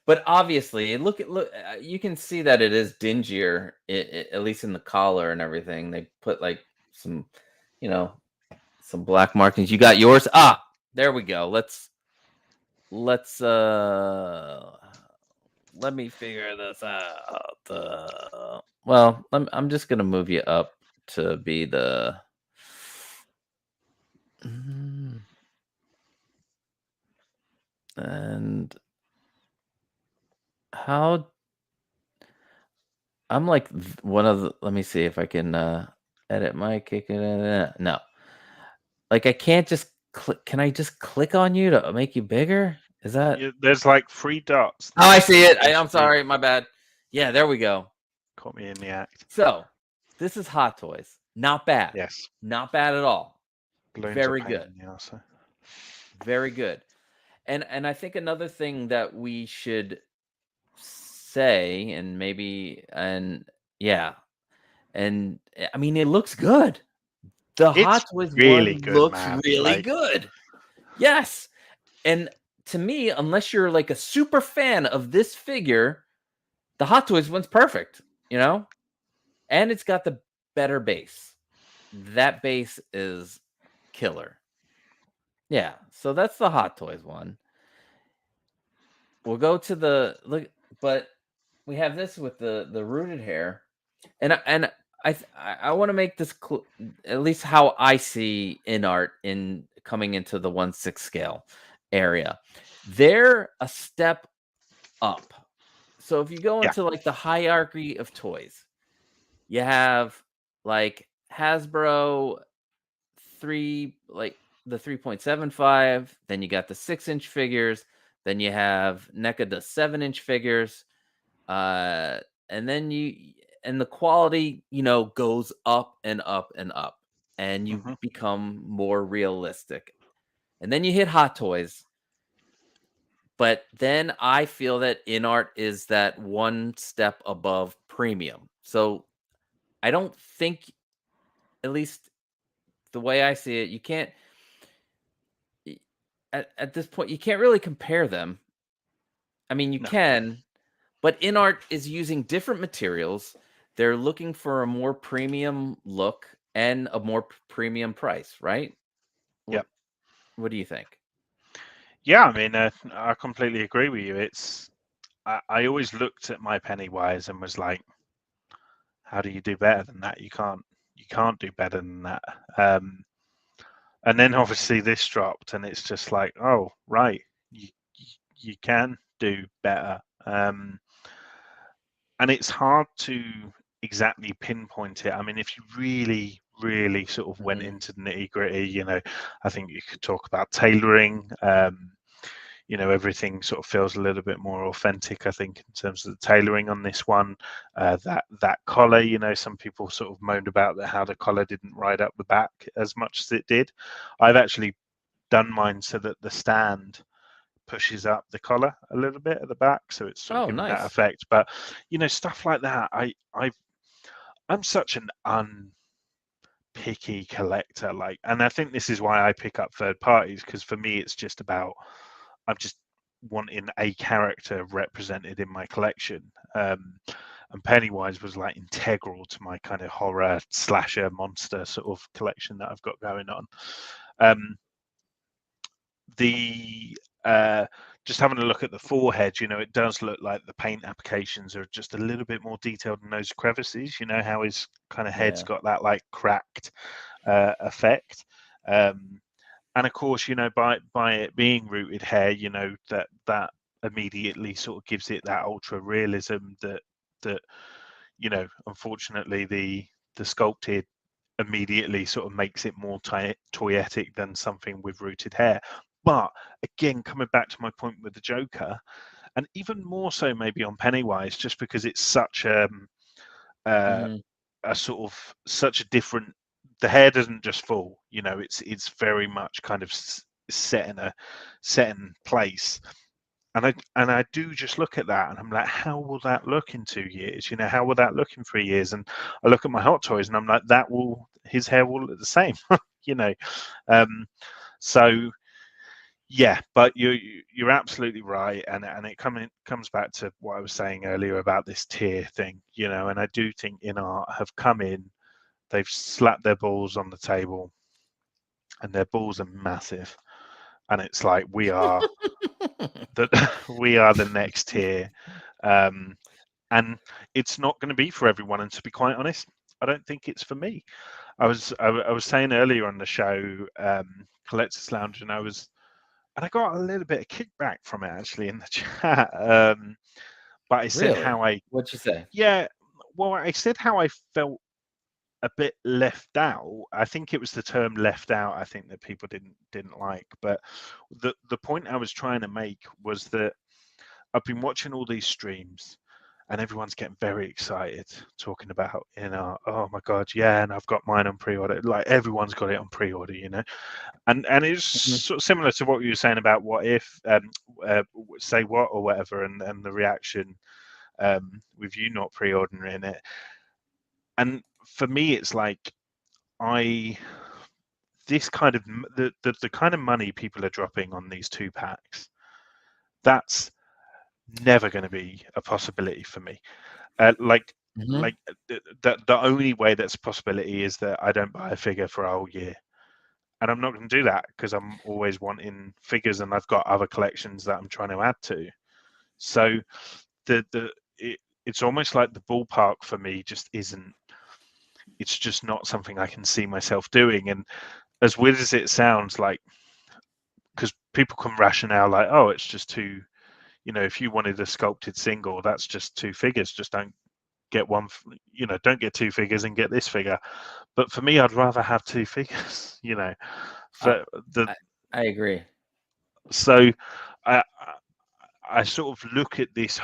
But obviously, look, you can see that it is dingier, at least in the collar and everything. They put like some, some black markings. You got yours? There we go. Let's let me figure this out. Well, I'm just gonna move you up to be the. And how I'm like one of the. Let me see if I can edit my kick. No, like I can't just click. Can I just click on you to make you bigger? Is that? There's like 3 dots. Oh, I see it. I'm sorry, my bad. Yeah, there we go. Caught me in the act. So, this is Hot Toys. Not bad. Yes. Not bad at all. Balloons Very are pain good. in the arse. Very good. And I think another thing that we should say, and maybe, and yeah, and I mean, it looks good. The Hot Toys really one good, looks man. really Like, good. Yes. And to me, unless you're like a super fan of this figure, the Hot Toys one's perfect, and it's got the better base. That base is killer. Yeah, so that's the Hot Toys one. We'll go to the look, but we have this with the rooted hair, and I want to make this at least how I see InArt in coming into the 1/6 scale area. They're a step up. So if you go into like the hierarchy of toys, you have like Hasbro the 3.75, then you got the 6-inch figures, then you have NECA the 7-inch figures, and then the quality, goes up and up and up, and you become more realistic. And then you hit Hot Toys. But then I feel that InArt is that one step above premium. So I don't think, at least the way I see it, you can't at this point you can't really compare them. I mean, you can, but InArt is using different materials. They're looking for a more premium look and a more premium price, right? Yep. What do you think? Yeah, I mean, I completely agree with you. I always looked at my Pennywise and was like, how do you do better than that? You can't do better than that. And then obviously this dropped, and it's just like, oh right, you can do better. And it's hard to exactly pinpoint it. I mean, if you really, really sort of went Mhm. into the nitty gritty, you know, I think you could talk about tailoring. You know, everything sort of feels a little bit more authentic, I think, in terms of the tailoring on this one. That collar, you know, some people sort of moaned about how the collar didn't ride up the back as much as it did. I've actually done mine so that the stand pushes up the collar a little bit at the back, so it's sort of Oh, giving that nice. effect. But you know, stuff like that, I'm such an unpicky collector, like, and I think this is why I pick up third parties, because for me it's just about, I'm just wanting a character represented in my collection. And Pennywise was like integral to my kind of horror slasher monster sort of collection that I've got going on. Um, the just having a look at the forehead, you know, it does look like the paint applications are just a little bit more detailed in those crevices. You know how his kind of head's Yeah. got that like cracked effect. And of course, you know, by it being rooted hair, you know, that immediately sort of gives it that ultra realism that you know, unfortunately the sculpted immediately sort of makes it more toyetic than something with rooted hair. But again, coming back to my point with the Joker, and even more so maybe on Pennywise, just because it's such uh, Mhm. a sort of such a different. The hair doesn't just fall, you know. It's very much kind of set in place. And I do just look at that and I'm like, how will that look in 2 years? You know, how will that look in 3 years? And I look at my Hot Toys and I'm like, his hair will look the same, you know. Um, so yeah, but you're absolutely right, and it comes back to what I was saying earlier about this tier thing, you know. And I do think InArt have come in, they've slapped their balls on the table, and their balls are massive, and it's like we are the next tier. Um, and it's not going to be for everyone. And to be quite honest, I don't think it's for me. I was saying earlier on the show, Collectors Lounge, and I got a little bit of kickback from it actually in the chat. But I said Really? how I, What'd you say? yeah, well, I said how I felt a bit left out. I think it was the term left out. I think that people didn't like. But the point I was trying to make was that I've been watching all these streams and everyone's getting very excited talking about, you know, oh my God, yeah, and I've got mine on pre-order. Like everyone's got it on pre-order, you know. And it's Mhm. sort of similar to what you were saying about what if, say what or whatever, and the reaction with you not pre-ordering it. And for me, it's like I this kind of the kind of money people are dropping on these 2 packs, that's never going to be a possibility for me. Like Mhm. the only way that's a possibility is that I don't buy a figure for a whole year, and I'm not going to do that because I'm always wanting figures, and I've got other collections that I'm trying to add to. So the it's almost like the ballpark for me just isn't. It's just not something I can see myself doing. And as weird as it sounds, like, because people can rationale like, oh, it's just two. You know, if you wanted a sculpted single, that's just 2 figures. Just don't get one. You know, don't get 2 figures and get this figure. But for me, I'd rather have 2 figures. You know, I for the I I agree. so I I sort of look at this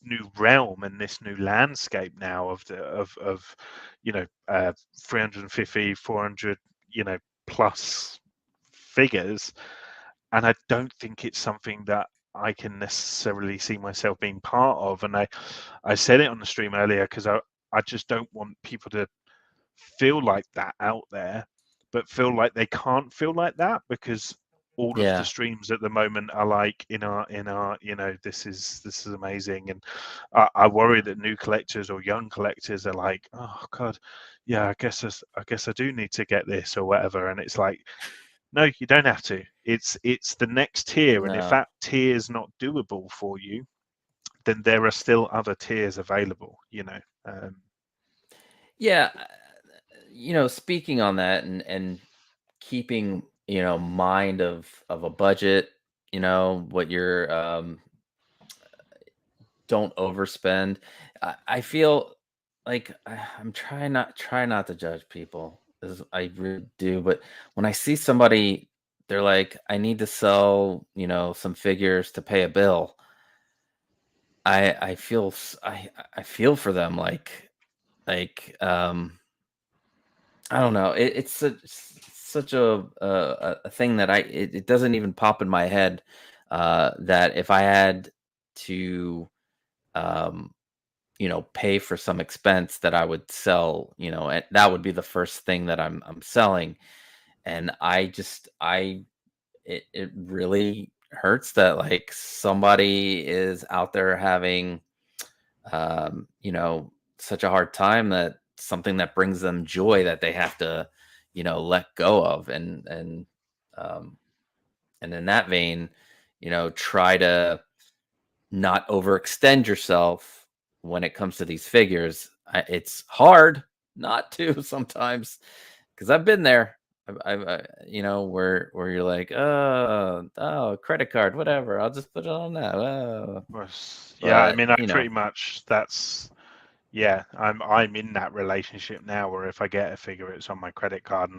new realm and this new landscape now of you know, 350, 400, you know, plus figures, and I don't think it's something that I can necessarily see myself being part of. And I said it on the stream earlier because I just don't want people to feel like that out there, but feel like they can't feel like that because all of the Yeah. streams at the moment are like in our you know, this is amazing. And I worry that new collectors or young collectors are like, oh God, yeah, I guess I do need to get this or whatever. And it's like, No, you don't have to. It's the next tier, and if No. that tier is not doable for you, then there are still other tiers available. Yeah, speaking on that and keeping, mind of a budget, what you're don't overspend. I feel like I'm try not to judge people, as I really do, but when I see somebody, they're like, I need to sell, some figures to pay a bill. I feel I feel for them, like I don't know. It's such a thing that it doesn't even pop in my head, that if I had to, um, pay for some expense, that I would sell, and that would be the first thing that I'm selling. And it really hurts that, like, somebody is out there having, such a hard time, that something that brings them joy, that they have to, let go of. Um and in that vein, try to not overextend yourself when it comes to these figures. It's hard not to sometimes, because I've been there. Where you're like, oh, credit card, whatever. I'll just put it on that. Oh. Yeah, I But mean, I pretty much yeah, I'm in that relationship now where if I get a figure, it's on my credit card,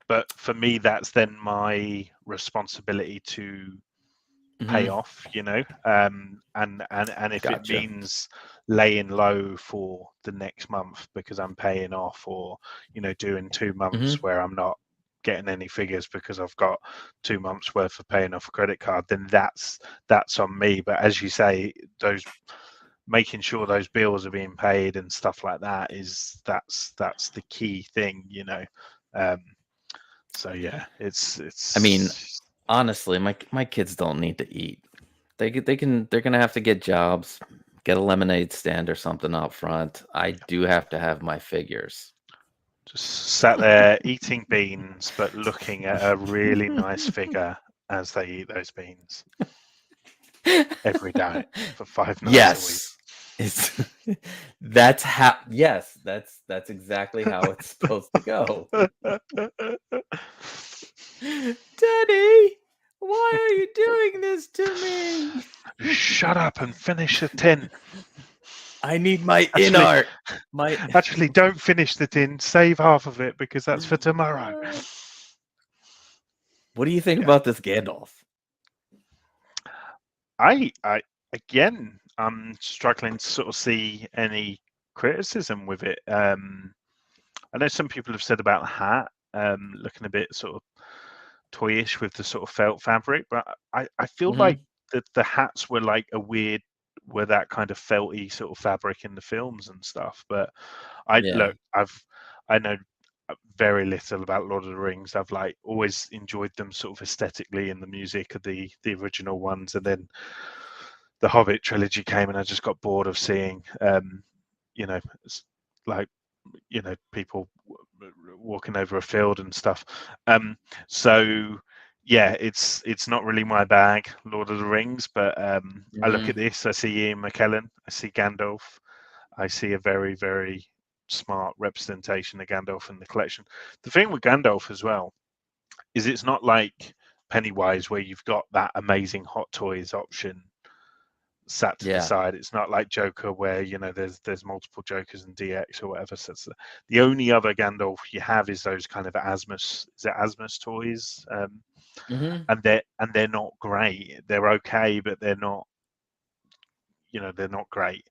but for me, that's then my responsibility to pay mhm, off, and if it gotcha. means laying low for the next month because I'm paying off, or doing 2 months Hmm. where I'm not getting any figures because I've got 2 months worth of paying off a credit card, then that's on me. But as you say, those making sure those bills are being paid and stuff like that that's the key thing. Um, so yeah, I mean, it's honestly, my kids don't need to eat. They're gonna have to get jobs, get a lemonade stand or something out front. I do have to have my figures. just sat there eating beans, but looking at a really nice figure as they eat those beans every day for 5 nights a week. Yes. It's that's how yes, that's exactly how it's supposed to go. Daddy, why are you doing this to me? Shut up and finish the tin. I need my Actually, InArt. My actually, don't finish the tin. Save half of it because that's for tomorrow. What do you think Yeah, about this Gandalf? I again, I'm struggling to sort of see any criticism with it. I know some people have said about the hat, looking a bit sort of toyish with the sort of felt fabric, but I feel like Mhm. the hats were that kind of felty sort of fabric in the films and stuff. But Yeah. I know very little about Lord of the Rings. I've like always enjoyed them sort of aesthetically and the music of the original ones, and then the Hobbit trilogy came, and I just got bored of seeing, you know, like people walking over a field and stuff. So yeah, it's not really my bag, Lord of the Rings. But I look at Mhm. this, I see Ian McKellen, I see Gandalf, I see a very very smart representation of Gandalf in the collection. The thing with Gandalf as well is it's not like Pennywise where you've got that amazing Hot Toys option sat to the Yeah. side. It's not like Joker where there's multiple Jokers and DX or whatever. So the only other Gandalf you have is those kind of Asmus, is it Asmus toys? Mhm. And they're not great. They're okay, but they're not great.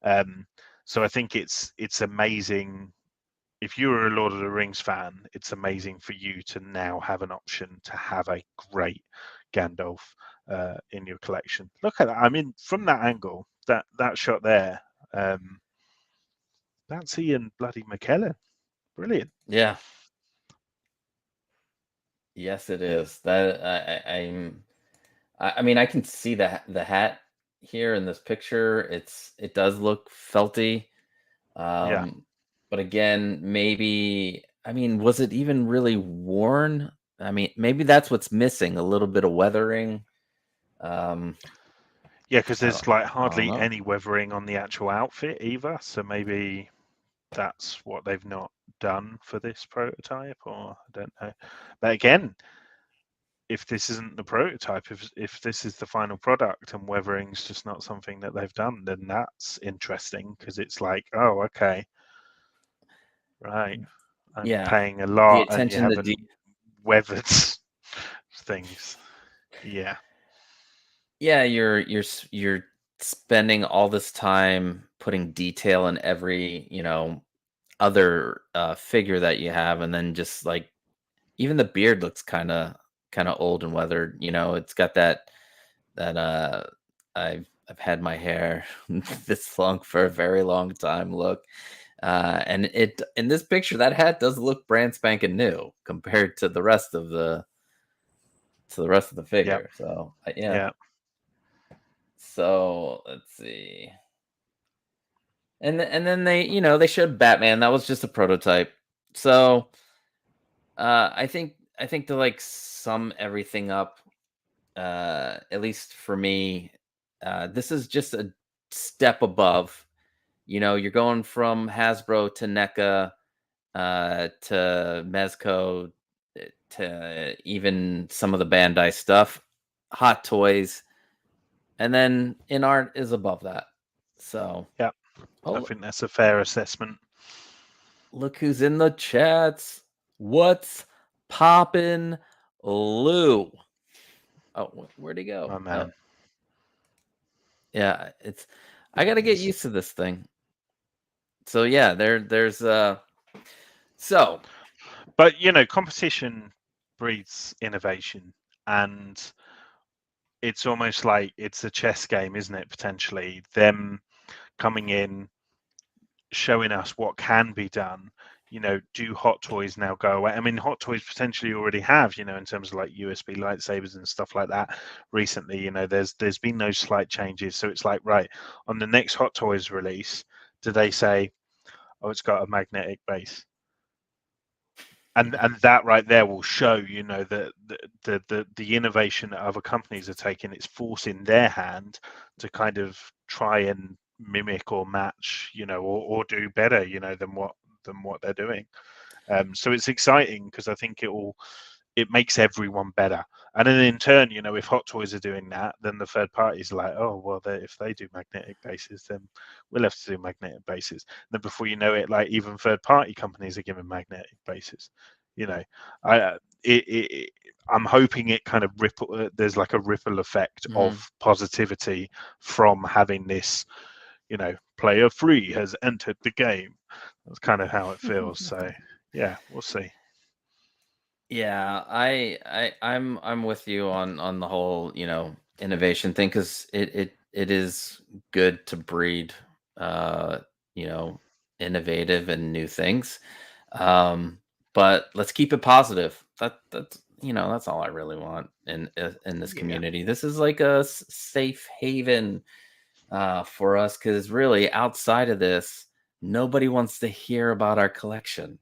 Um, so I think it's amazing. If you're a Lord of the Rings fan, it's amazing for you to now have an option to have a great Gandalf in your collection. Look at that. I mean, from that angle, that shot there, um, that's Ian bloody McKellen. Brilliant. Yeah. Yes, it is. That I mean, I can see the hat here in this picture. It does look felty. Yeah. But again, maybe, I mean, was it even really worn? I mean, maybe that's what's missing, a little bit of weathering. Um, Yeah, because I there's don't, like I don't hardly know. any weathering on the actual outfit either. So maybe that's what they've not done for this prototype, or I don't know. But again, if this isn't the prototype, if this is the final product and weathering's just not something that they've done, then that's interesting because it's like, oh, okay, right, I'm Yeah, paying a the lot and you attention to haven't weathered things. Yeah, yeah, you're spending all this time putting detail in every, other figure that you have, and then just like even the beard looks kind of old and weathered. It's got that I've had my hair this long for a very long time look. And it in this picture, that hat does look brand spanking new compared to the yeah, figure. So yeah. yeah. So let's see. And then they showed Batman. That was just a prototype. So I think to like sum everything up, at least for me, this is just a step above. You're going from Hasbro to NECA, to Mezco, to even some of the Bandai stuff, Hot Toys, and then InArt is above that. So, Yeah, I oh, think that's a fair assessment. look who's in the chats. What's poppin', Lou? Oh, where'd he go? My Oh, man. yeah, I got to get used to this thing. So yeah, there's so But competition breeds innovation, and it's almost like it's a chess game, isn't it? Potentially, them coming in, showing us what can be done. Do Hot Toys now go away? I mean, Hot Toys potentially already have, in terms of like USB lightsabers and stuff like that. Recently, there's been those slight changes. So it's like, right, on the next Hot Toys release, do they say, oh, it's got a magnetic base? And that right there will show, that the innovation that other companies are taking, it's forcing their hand to kind of try and mimic or match, or do better, than what they're doing. So it's exciting because I think it makes everyone better. And then in turn, if Hot Toys are doing that, then the third parties are like, oh, well, if they do magnetic bases, then we'll have to do magnetic bases. And then before you know it, like even third party companies are giving magnetic bases. I I'm hoping it kind of ripple. There's like a ripple effect of mhm. positivity from having this. Player 3 has entered the game. That's kind of how it feels. So yeah, we'll see. Yeah, I'm with you on the whole, innovation thing, because it is good to breed uh, you know, innovative and new things. Um, but let's keep it positive. That's all I really want in this Yeah. community. This is like a safe haven for us, because really outside of this, nobody wants to hear about our collection.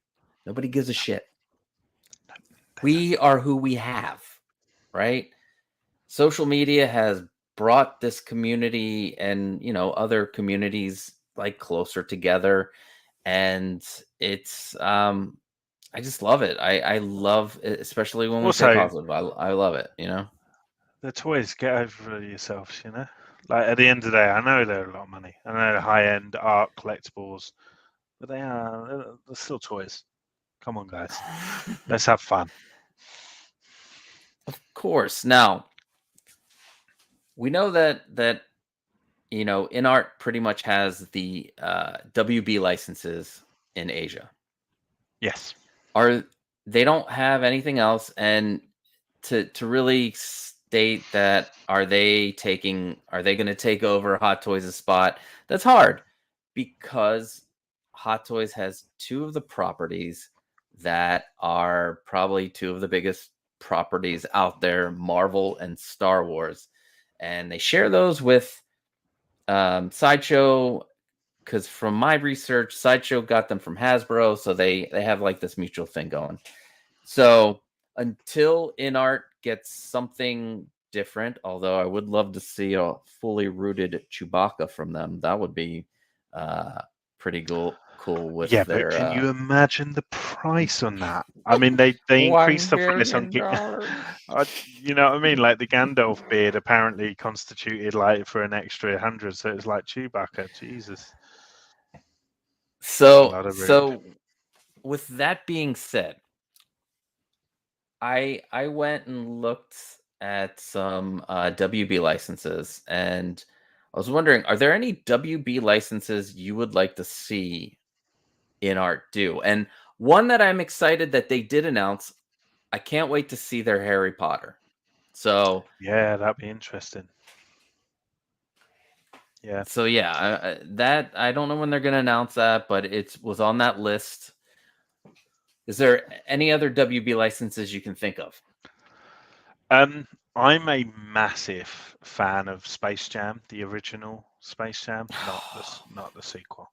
Nobody gives a shit. We are who we have, right? Social media has brought this community and other communities like closer together, and it's I just love it. I love it, especially when we say Also, positive. I love it. the toys, get over yourselves, Like at the end of the day, I know they're a lot of money. I know they're high-end art collectibles, but they're still toys. Come on, guys. Let's have fun. Of course. Now we know that InArt pretty much has the WB licenses in Asia. Yes. Are They don't have anything else, and to really state that, are they going to take over Hot Toys' spot? That's hard, because Hot Toys has two of the properties that are probably two of the biggest properties out there, Marvel and Star Wars, and they share those with Sideshow, because from my research, Sideshow got them from Hasbro, so they have like this mutual thing going. So until InArt gets something different, although I would love to see a fully rooted Chewbacca from them. That would be pretty cool with Yeah, but their can you imagine the price on that? I mean, they increased the price on you know what I mean? Like the Gandalf beard apparently constituted like for an extra 100, so it's like Chewbacca. Jesus, a So lot of room. so with that being said, I went and looked at some WB licenses, and I was wondering, are there any WB licenses you would like to see InArt do? And one that I'm excited that they did announce, I can't wait to see their Harry Potter. So Yeah, that'd be interesting. Yeah. so yeah, that I don't know when they're going to announce that, but it was on that list. Is there any other WB licenses you can think of? I'm a massive fan of Space Jam, the original Space Jam, not the sequel.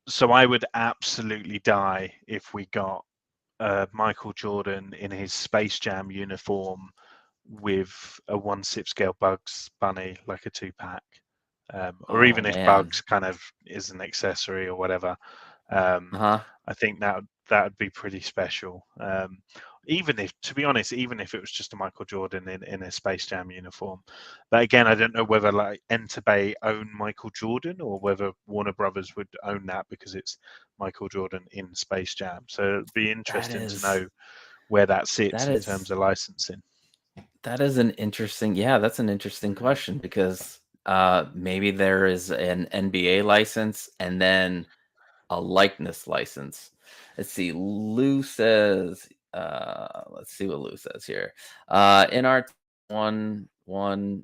So I would absolutely die if we got Michael Jordan in his Space Jam uniform with a 1/6 scale Bugs Bunny, like a 2-pack, or Oh even if man. Bugs kind of is an accessory or whatever. Uh-huh. I think that would be pretty special. Even if, to be honest, even if it was just a Michael Jordan in a Space Jam uniform. But again, I don't know whether like Enterbay own Michael Jordan or whether Warner Brothers would own that because it's Michael Jordan in Space Jam. So it'd be That interesting to is know where that sits that in is terms of licensing. that is an interesting, yeah, that's an interesting question because maybe there is an NBA license and then a likeness license. Let's see. Lou says, let's see what Lou says here. In our one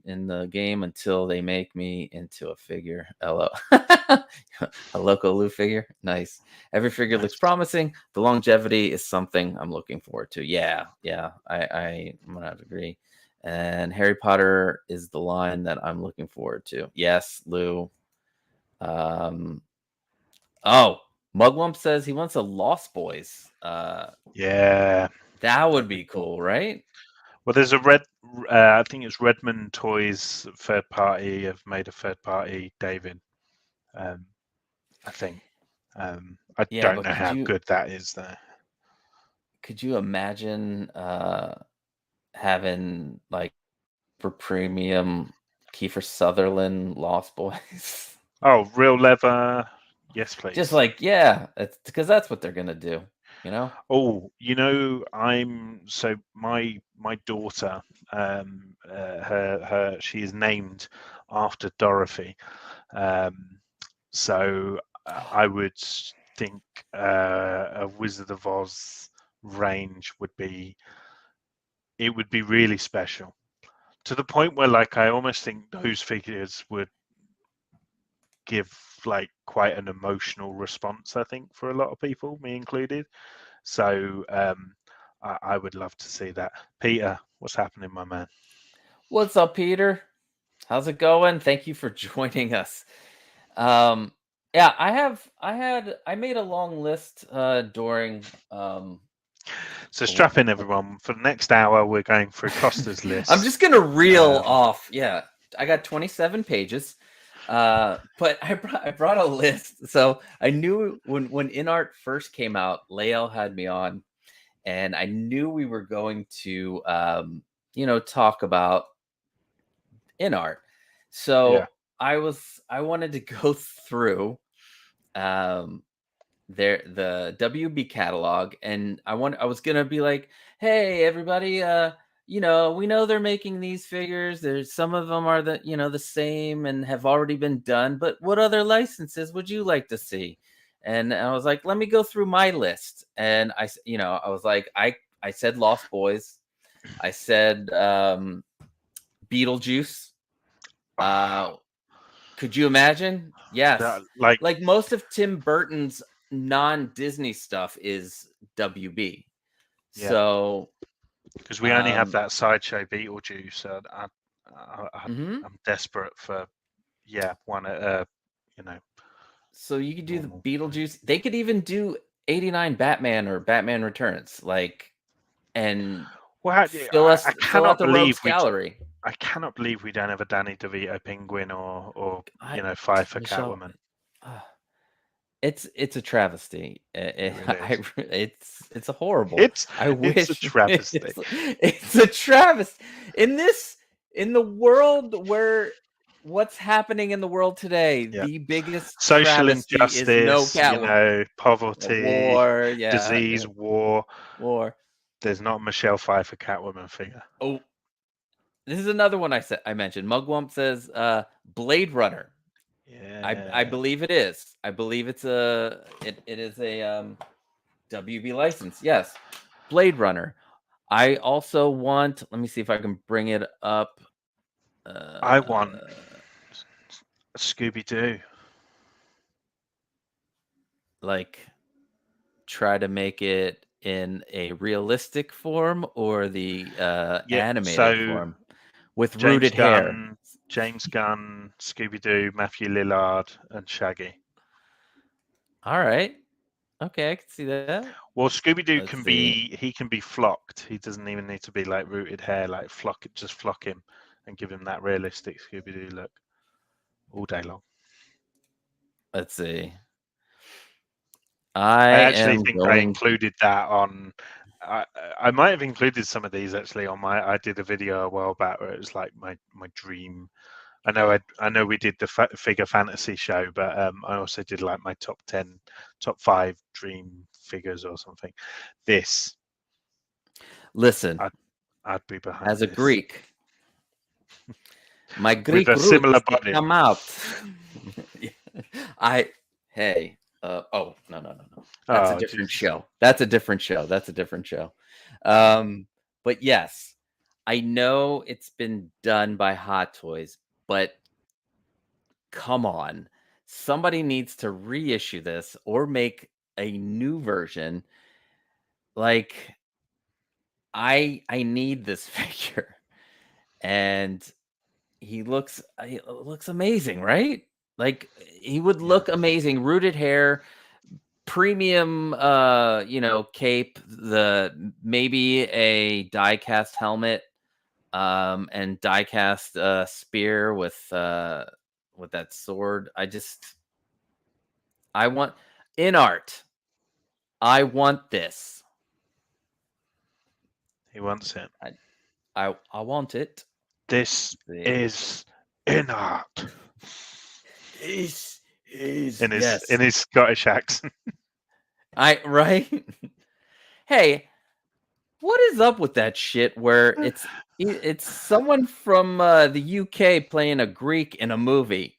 in the game until they make me into a figure. Hello. A local Lou figure. Nice. Every figure looks Nice. promising. The longevity is something I'm looking forward to. Yeah, I'm gonna have to agree. And Harry Potter is the line that I'm looking forward to. Yes, Lou. Um, Oh, Mugwump says he wants a Lost Boys. Yeah. That would That'd be be cool. cool, right? Well, there's I think it's Redmond Toys third party have made a third party David. Um, I think. I Yeah, don't but know how good that is though. could you imagine having like for premium Kiefer Sutherland Lost Boys? Oh, real leather. Yes, Just please. like, yeah, it's because that's what they're gonna do, you know? Oh, you know, my daughter, her she is named after Dorothy. Um, so I would think a Wizard of Oz range would be really special to the point where like I almost think those figures would give like quite an emotional response. I think for a lot of people, me included. So I would love to see that. Peter, what's happening, my man? What's up, Peter? How's it going? Thank you for joining us. Yeah, I made a long list during So strap in, everyone. For the next hour, we're going through Costa's list. I'm just gonna reel off. Yeah, I got 27 pages, but I brought a list. So I knew when InArt first came out, Lael had me on, and I knew we were going to talk about InArt. Yeah. So I wanted to go through um the WB catalog, and I was gonna be like, hey everybody, we know they're making these figures. There's some of them are the same and have already been done, but what other licenses would you like to see? And I was like, let me go through my list. And I was like, I said Lost Boys, I said Beetlejuice. Could you imagine? Yes. Like, Like most of Tim Burton's non-Disney stuff is WB. yeah, So, because we only have that sideshow Beetlejuice. mhm. I'm desperate for, one, So you could do the normal. Beetlejuice. They could even do '89 Batman or Batman Returns, like, and Well, fill out cannot the believe rogues gallery. I cannot believe we don't have a Danny DeVito Penguin or I Pfeiffer Michelle, Catwoman. it's a travesty. It really is. It's a horrible. It's I a wish travesty. it's a travesty in the world where what's happening in the world today. Yeah. The biggest Social travesty is no injustice, Catwoman. poverty, War, disease, war. war. There's not a Michelle Pfeiffer Catwoman figure. Oh, this is another one I mentioned. Mugwump says Blade Runner. Yeah. I believe it is. I believe it is a WB license. Yes. Blade Runner. I also want, let me see if I can bring it up. I want Scooby-Doo. Like, try to make it in a realistic form or the animated form with rooted hair. James Gunn, Scooby-Doo, Matthew Lillard, and Shaggy. All right. Okay, I can see that. Well, Scooby-Doo Let's can see. be flocked. He doesn't even need to be like rooted hair, like just flock him and give him that realistic Scooby-Doo look all day long. Let's see. I actually think I included that on. I might have included some of these actually on my. I did a video a while back where it was like my dream. I know we did the figure fantasy show, but I also did like my top 5 dream figures or something. This. Listen, I'd be behind. As a this. Greek, my Greek with a similar body come out. Oh no. That's a different show. That's a different show. But yes, I know it's been done by Hot Toys, but come on. Somebody needs to reissue this or make a new version. Like, I need this figure. And he looks amazing, right? Like, he would look amazing. Rooted hair, premium cape, maybe a die-cast helmet, and die-cast spear with that sword. I want InArt. I want this. He wants it. I want it. This is InArt. This is in his Scottish accent. Right? Hey, what is up with that shit where it's someone from the UK playing a Greek in a movie?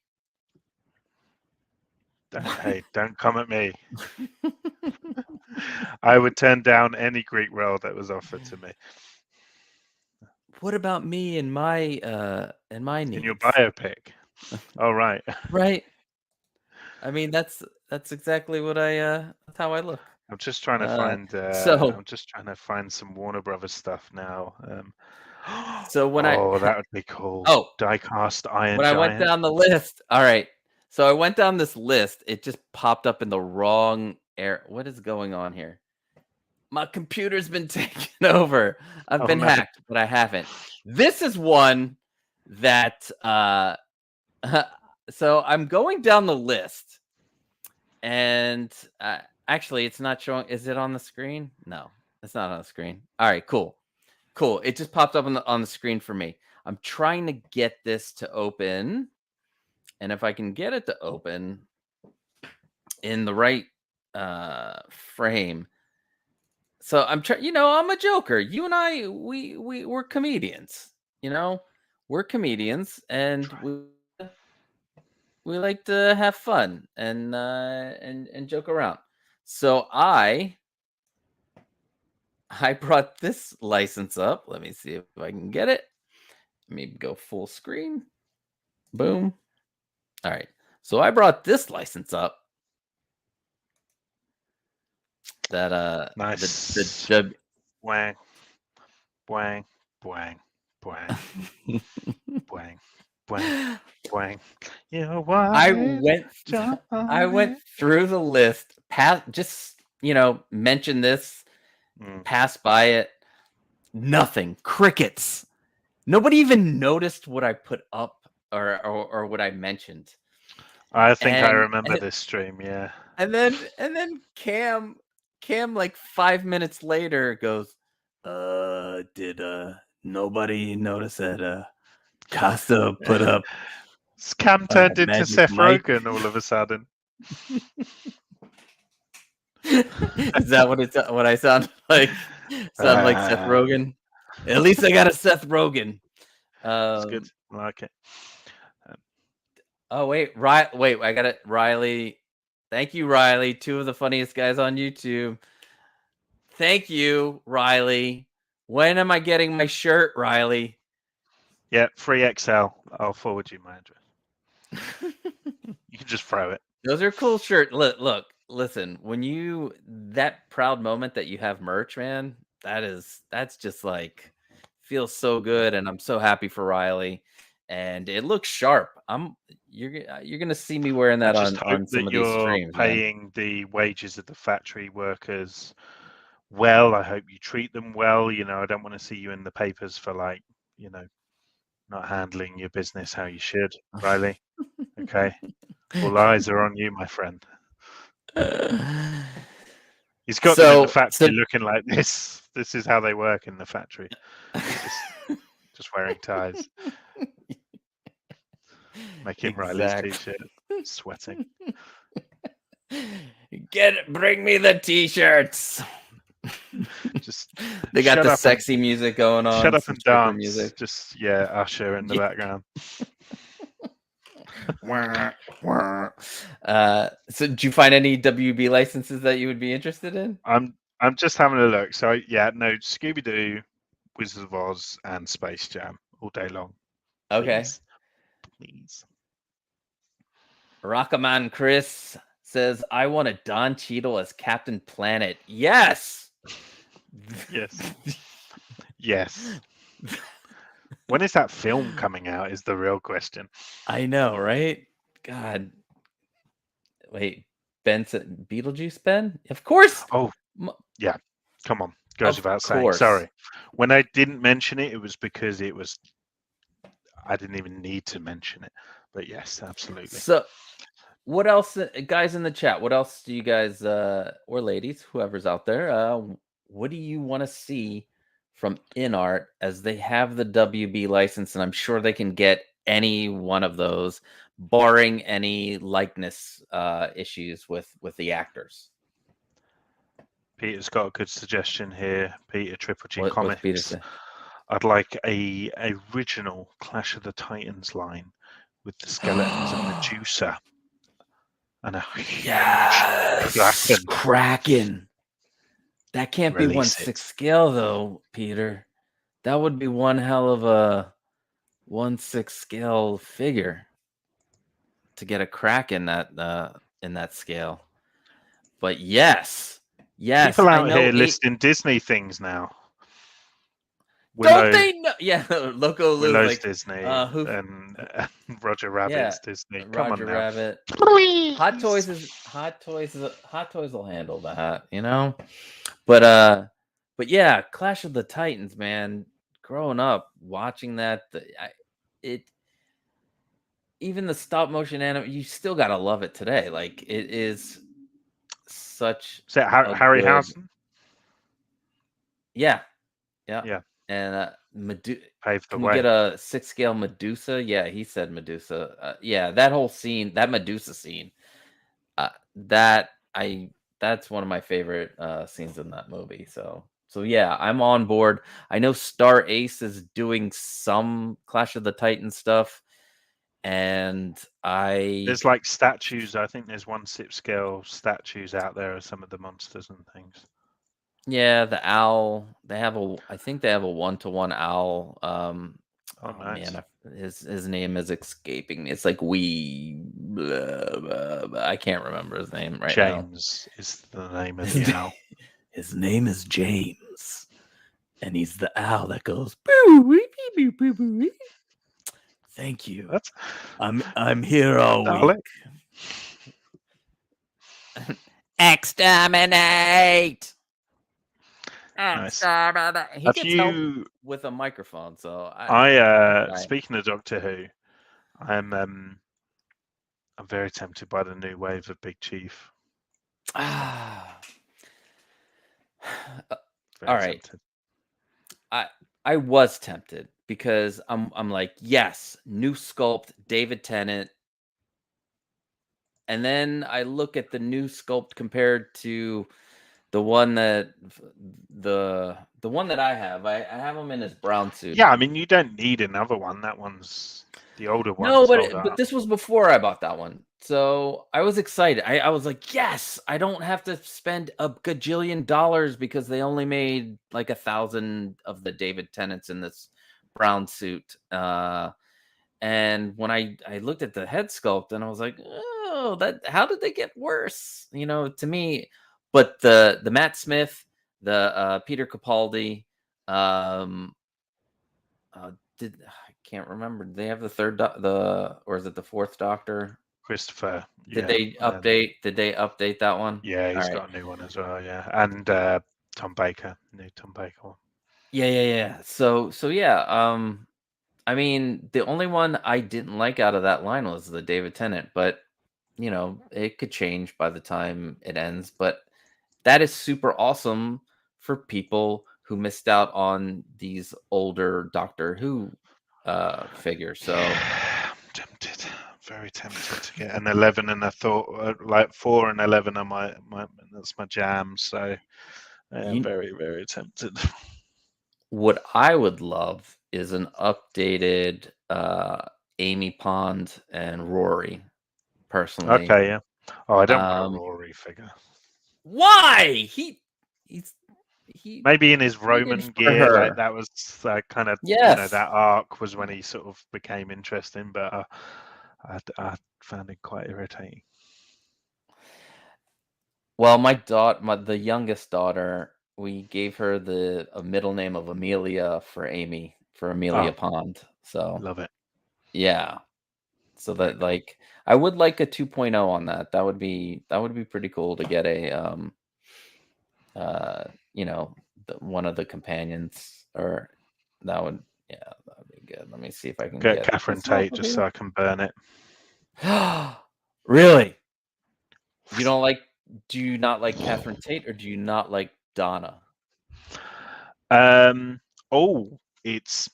Hey, don't come at me. I would turn down any Greek role that was offered to me. What about me and my needs? In your biopic? Oh, right. Right. I mean, that's exactly what that's how I look. I'm just trying to find. I'm just trying to find some Warner Brothers stuff now. So when that would be cool. Oh, die-cast Iron when Giant. I went down the list. All right. So I went down this list. It just popped up in the wrong area. What is going on here? My computer's been taken over. I've been hacked, but I haven't. This is one that so I'm going down the list, and actually it's not showing. Is it on the screen? No, it's not on the screen. All right, cool. It just popped up on the screen for me. I'm trying to get this to open, and if I can get it to open in the right frame. So I'm trying, I'm a joker. You and I, we're comedians, we're comedians, and we like to have fun and joke around. So I brought this license up. Let me see if I can get it. Maybe go full screen. Boom. All right. So I brought this license up. That nice. The Wang, wang, wang, wang, wang, wang, wang. I went through the list, just mention this, Mm. pass by it, nothing, crickets. Nobody even noticed what I put up or what I mentioned. I think I And remember this stream. Yeah. and then Cam like 5 minutes later goes, did nobody notice that Costa put up Cam turned into Magic Seth Mike? Rogen all of a sudden. Is that what I sound like? Sound like Seth Rogen? At least I got a Seth Rogen. It's good. I like it. Oh wait, I got it. Riley. Thank you, Riley. Two of the funniest guys on YouTube. Thank you, Riley. When am I getting my shirt, Riley? Yeah, free XL. I'll forward you my address. You can just throw it. Those are cool shirts. Look, listen. When that proud moment that you have merch, man, that's just like feels so good, and I'm so happy for Riley. And it looks sharp. You're gonna see me wearing I that just on hope some that of these you're streams, man. paying the wages of the factory workers well. I hope you treat them well. I don't want to see you in the papers for not handling your business how you should, Riley. Okay. All eyes are on you, my friend. He's got them in the factory looking like this. This is how they work in the factory. Just wearing ties. Making Riley's t-shirt. Sweating. Bring me the t-shirts. Just they got the sexy music going on. Shut up and dance. Music. Just Usher in the background. So did you find any WB licenses that you would be interested in? I'm just having a look. So Scooby-Doo, Wizard of Oz, and Space Jam all day long. Okay. Please. Rockaman Chris says, I want a Don Cheadle as Captain Planet. Yes. Yes. When is that film coming out is the real question. I know, right? God. Wait, Benson, Beetlejuice Ben? Of course. Oh, yeah. Come on. Goes without saying. Sorry. When I didn't mention it, it was because I didn't even need to mention it. But yes, absolutely. So what else, guys in the chat, what else do you guys, or ladies, whoever's out there, what do you want to see from InArt, as they have the WB license, and I'm sure they can get any one of those, barring any likeness issues with the actors? Peter's got a good suggestion here. Peter, Triple G Comics. Peter say? I'd like a original Clash of the Titans line with the skeletons of Medusa and a huge Kraken. That can't be 1/6 scale though, Peter. That would be one hell of a 1/6 scale figure to get a Kraken in that scale. But yes, people out here listing Disney things now. Don't they know? Yeah, Loco Lou, Willow's like Disney and Roger Rabbit's Disney. Come Roger on now. Rabbit. Please. Hot Toys will handle that, But yeah, Clash of the Titans, man. Growing up watching that, even the stop motion anime, you still gotta love it today. Like, it is such. Is that Harryhausen? Yeah. And paved the can way. we get a 6 scale Medusa? Yeah, he said Medusa. Yeah, that whole scene, that Medusa scene, that's one of my favorite scenes in that movie. So yeah, I'm on board. I know Star Ace is doing some Clash of the Titans stuff, and there's like statues. I think there's 1/6 scale statues out there of some of the monsters and things. Yeah, the owl. I think they have a 1-to-1 owl. Nice. Man, his name is escaping me. It's like I can't remember his name right now. James is the name of the owl. His name is James, and he's the owl that goes boo. Thank you. I'm here all week. Exterminate! Nice. Exterminate! He Have gets help you? with a microphone, so I speaking of Doctor Who, I'm very tempted by the new wave of Big Chief. Ah. Very All right. tempted. I was tempted because I'm like, yes, new sculpt, David Tennant. And then I look at the new sculpt compared to the one that the one that I have. I have him in his brown suit. Yeah, I mean, you don't need another one. That one's the older No, one's older. but this was before I bought that one. So I was excited. I was like, yes, I don't have to spend a gajillion dollars because they only made like 1,000 of the David Tennants in this brown suit. And when I looked at the head sculpt and I was like, oh, that how did they get worse? You know, to me, but the Matt Smith, the Peter Capaldi, um, did I can't remember. Did they have the third the or is it the fourth Doctor? Christopher. Did Yeah. they update? Did they update that one? Yeah, he's All right. got a new one as well. Yeah, and Tom Baker, new Tom Baker one. Yeah. So yeah. I mean, the only one I didn't like out of that line was the David Tennant, but you know, it could change by the time it ends. But that is super awesome for people who missed out on these older Doctor Who figures. So I'm tempted, very tempted to get an 11, and I thought like 4 and 11 are my that's my jam. So I'm you, very tempted. what I would love is an updated Amy Pond and Rory. Personally, Okay, yeah. Oh, I don't want a um, Rory figure. why he Maybe in his waited Roman for gear, like her. that was kind of Yes. that arc was when he sort of became interesting, but I found it quite irritating. Well, the youngest daughter, we gave her a middle name of Amelia for Amy, for Amelia Oh, Pond. So love it. yeah. So Very that cool. like I would like a 2.0 on that. That would be pretty cool to get a you know, one of the companions or that would yeah, that would be good. Let me see if I can Get get Catherine this off Tate of just so here. I can burn it. Really? You don't like do you not like Catherine Tate or do you not like Donna? Oh, it's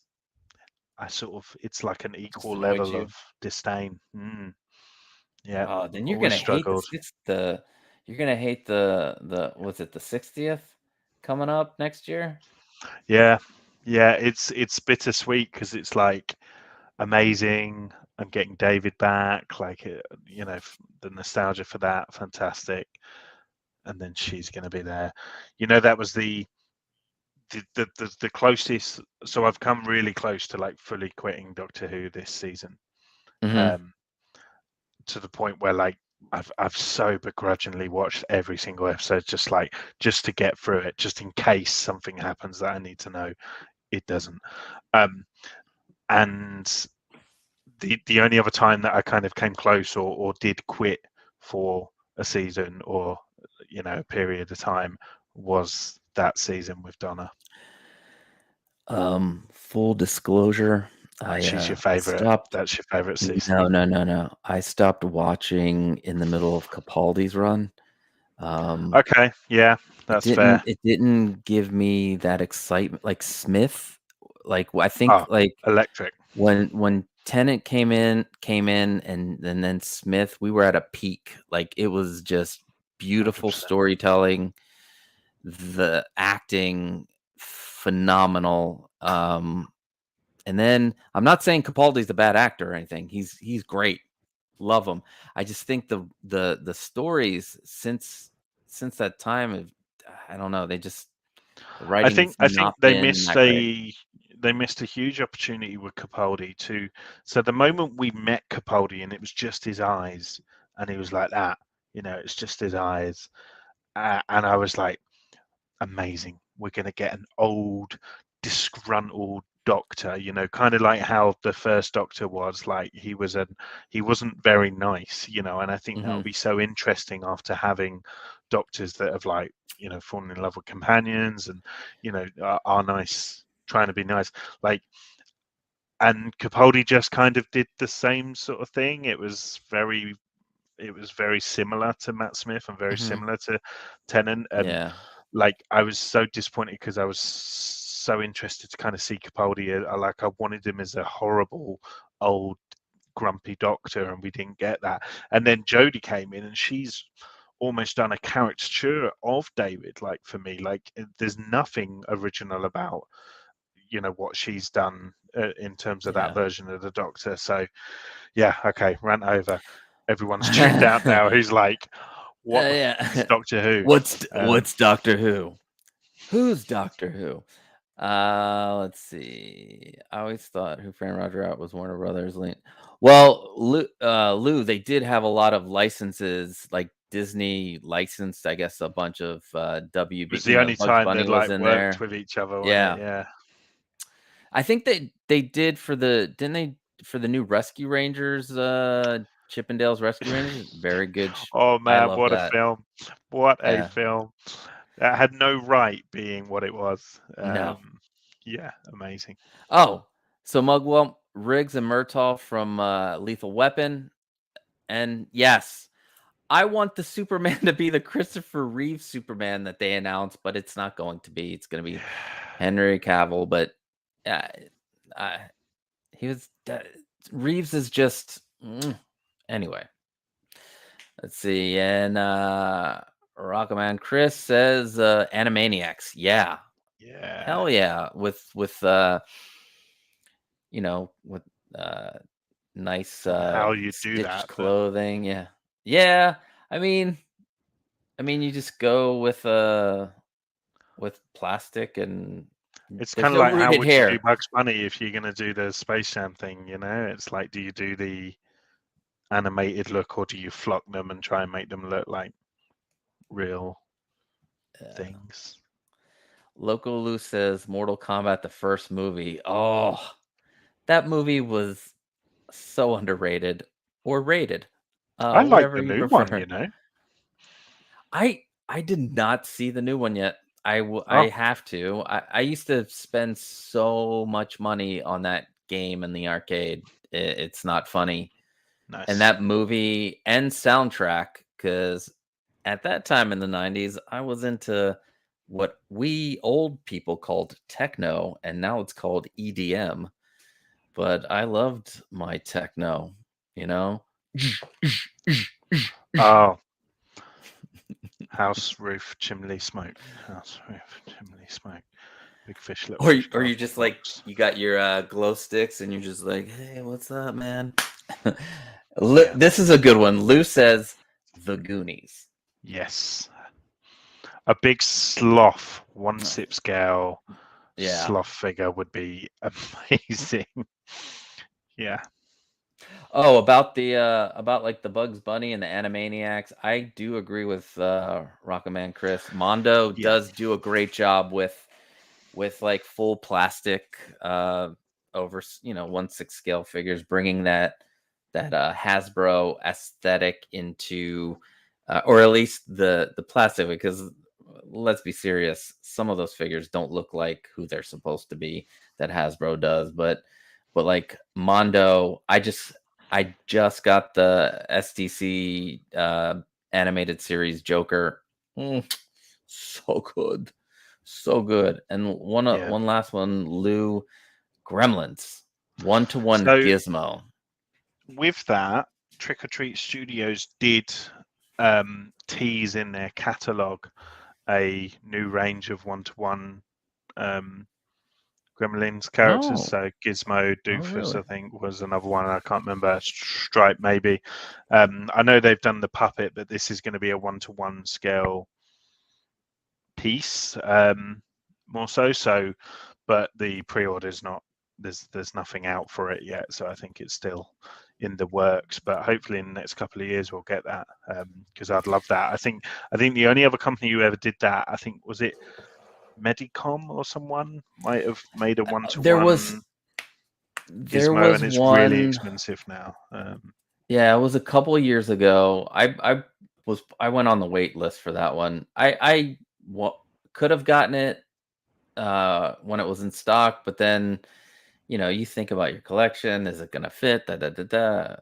it's like an Just equal annoyed level you? of disdain. Yeah, Oh, then you're always gonna hate struggled. you're gonna hate the was it the 60th coming up next year? Yeah, yeah, it's bittersweet because it's like amazing. I'm getting David back, like the nostalgia for that, fantastic. And then she's going to be there. That was the closest. So I've come really close to like fully quitting Doctor Who this season, Mhm. um, to the point where like I've so begrudgingly watched every single episode, just to get through it, just in case something happens that I need to know. It doesn't. Um, and the only other time that I kind of came close or did quit for a season or a period of time was that season with Donna. Full disclosure, I She's your favorite. stopped That's your favorite season. no. I stopped watching in the middle of Capaldi's run. Okay, yeah, that's fair. It didn't give me that excitement like Smith. Like I think Oh, like electric. when Tennant came in and then Smith, we were at a peak. Like it was just beautiful 100%. storytelling, the acting phenomenal. And then I'm not saying Capaldi's a bad actor or anything. He's great. Love him. I just think the stories since that time have I don't know, the writing's I not think been that great. they missed a huge opportunity with Capaldi to. So the moment we met Capaldi and it was just his eyes, and he was like that, it's just his eyes, and I was like, amazing. We're gonna get an old, disgruntled, Doctor, you know, kind of like how the first Doctor was. Like he wasn't very nice, you know, and I think that'll Hmm. be so interesting after having doctors that have, like, you know, fallen in love with companions and, you know, are nice, trying to be nice, like. And Capaldi just kind of did the same sort of thing. It was very similar to Matt Smith and very Hmm. similar to Tennant. And Yeah. like, I was so disappointed because I was so interested to kind of see Capaldi. Like, I wanted him as a horrible old grumpy doctor, and we didn't get that. And then Jodie came in, and she's almost done a caricature of David. Like, for me, like, there's nothing original about, you know, what she's done in terms of that Yeah. version of the Doctor. So yeah, okay, rant over. Everyone's tuned out now. Who's like, what the is Yeah. Doctor Who? What's Doctor Who? Who's Doctor Who? Let's see. I always thought Who Framed Roger Rabbit was Warner Brothers. Well, Lou, they did have a lot of licenses, like Disney licensed, I guess, a bunch of Was WB. the only Bugs time they'd Bunny was like in worked there. with each other, wasn't it? Yeah, Yeah. I think they did for didn't they for the new Rescue Rangers, Chippendales Rescue Rangers? Very good. Oh I man, love what a that. film! What a Yeah, film! That had no right being what it was. no. Yeah, amazing. Oh, so Mugwell, Riggs, and Murtaugh from Lethal Weapon, and yes, I want the Superman to be the Christopher Reeve Superman that they announced, but it's not going to be. It's going to be Henry Cavill, but uh, uh, he was Reeves is just anyway. Let's see, and Rocketman Chris says Animaniacs. Yeah, Yeah. hell yeah, with with uh nice And how you do stitched that, but clothing. Yeah, yeah. I mean, you just go with plastic, and it's there's kind of no like, how rooted would you do hair. Bugs Bunny if you're going to do the Space Jam thing? You know, it's like, do you do the animated look, or do you flock them and try and make them look like real Yeah. things? Loco Lou says Mortal Kombat, the first movie. Oh, that movie was so underrated or rated. I like Whatever the you new one, prefer. you know. I did not see the new one yet. I Oh, have to. I used to spend so much money on that game in the arcade. It's not funny. And nice. that movie and soundtrack, because at that time in the 90s, I was into what we old people called techno, and now it's called EDM. But I loved my techno, you know? Oh, house roof chimney smoke. House roof chimney smoke. Big fish, little Or fish, or you cardboard just like box. you got your glow sticks and you're just like, hey, what's up, man? Yeah. This is a good one. Lou says The Goonies. Yes. A big sloth, one sip scale Yeah. sloth figure would be amazing. Yeah. Oh, about like the Bugs Bunny and the Animaniacs, I do agree with Rocketman Chris. Mondo Yeah. does do a great job with like full plastic over 1/6 scale figures, bringing that Hasbro aesthetic into or at least the plastic, because let's be serious, some of those figures don't look like who they're supposed to be that Hasbro does, but like Mondo, I just got the STC animated series Joker. So good. So good. And Yeah. one last one, Lou, Gremlins. One-to-one So Gizmo. with that, Trick or Treat Studios did tease in their catalog a new range of one-to-one Gremlins characters. Oh, So Gizmo, oh Doofus, really? I think, was another one. I can't remember. Stripe, maybe. I know they've done the puppet, but this is going to be a one-to-one scale piece, more so. So, but the pre-order's not. There's nothing out for it yet, so I think it's still in the works. But hopefully, in the next couple of years, we'll get that, because I'd love that. I think the only other company who ever did that, I think, was it Medicom or someone might have made a one-to-one there was gizmo, and it's really one. expensive now. Yeah, it was a couple of years ago. I went on the wait list for that one. I could have gotten it when it was in stock, but then you think about your collection. Is it gonna fit? Da da da da.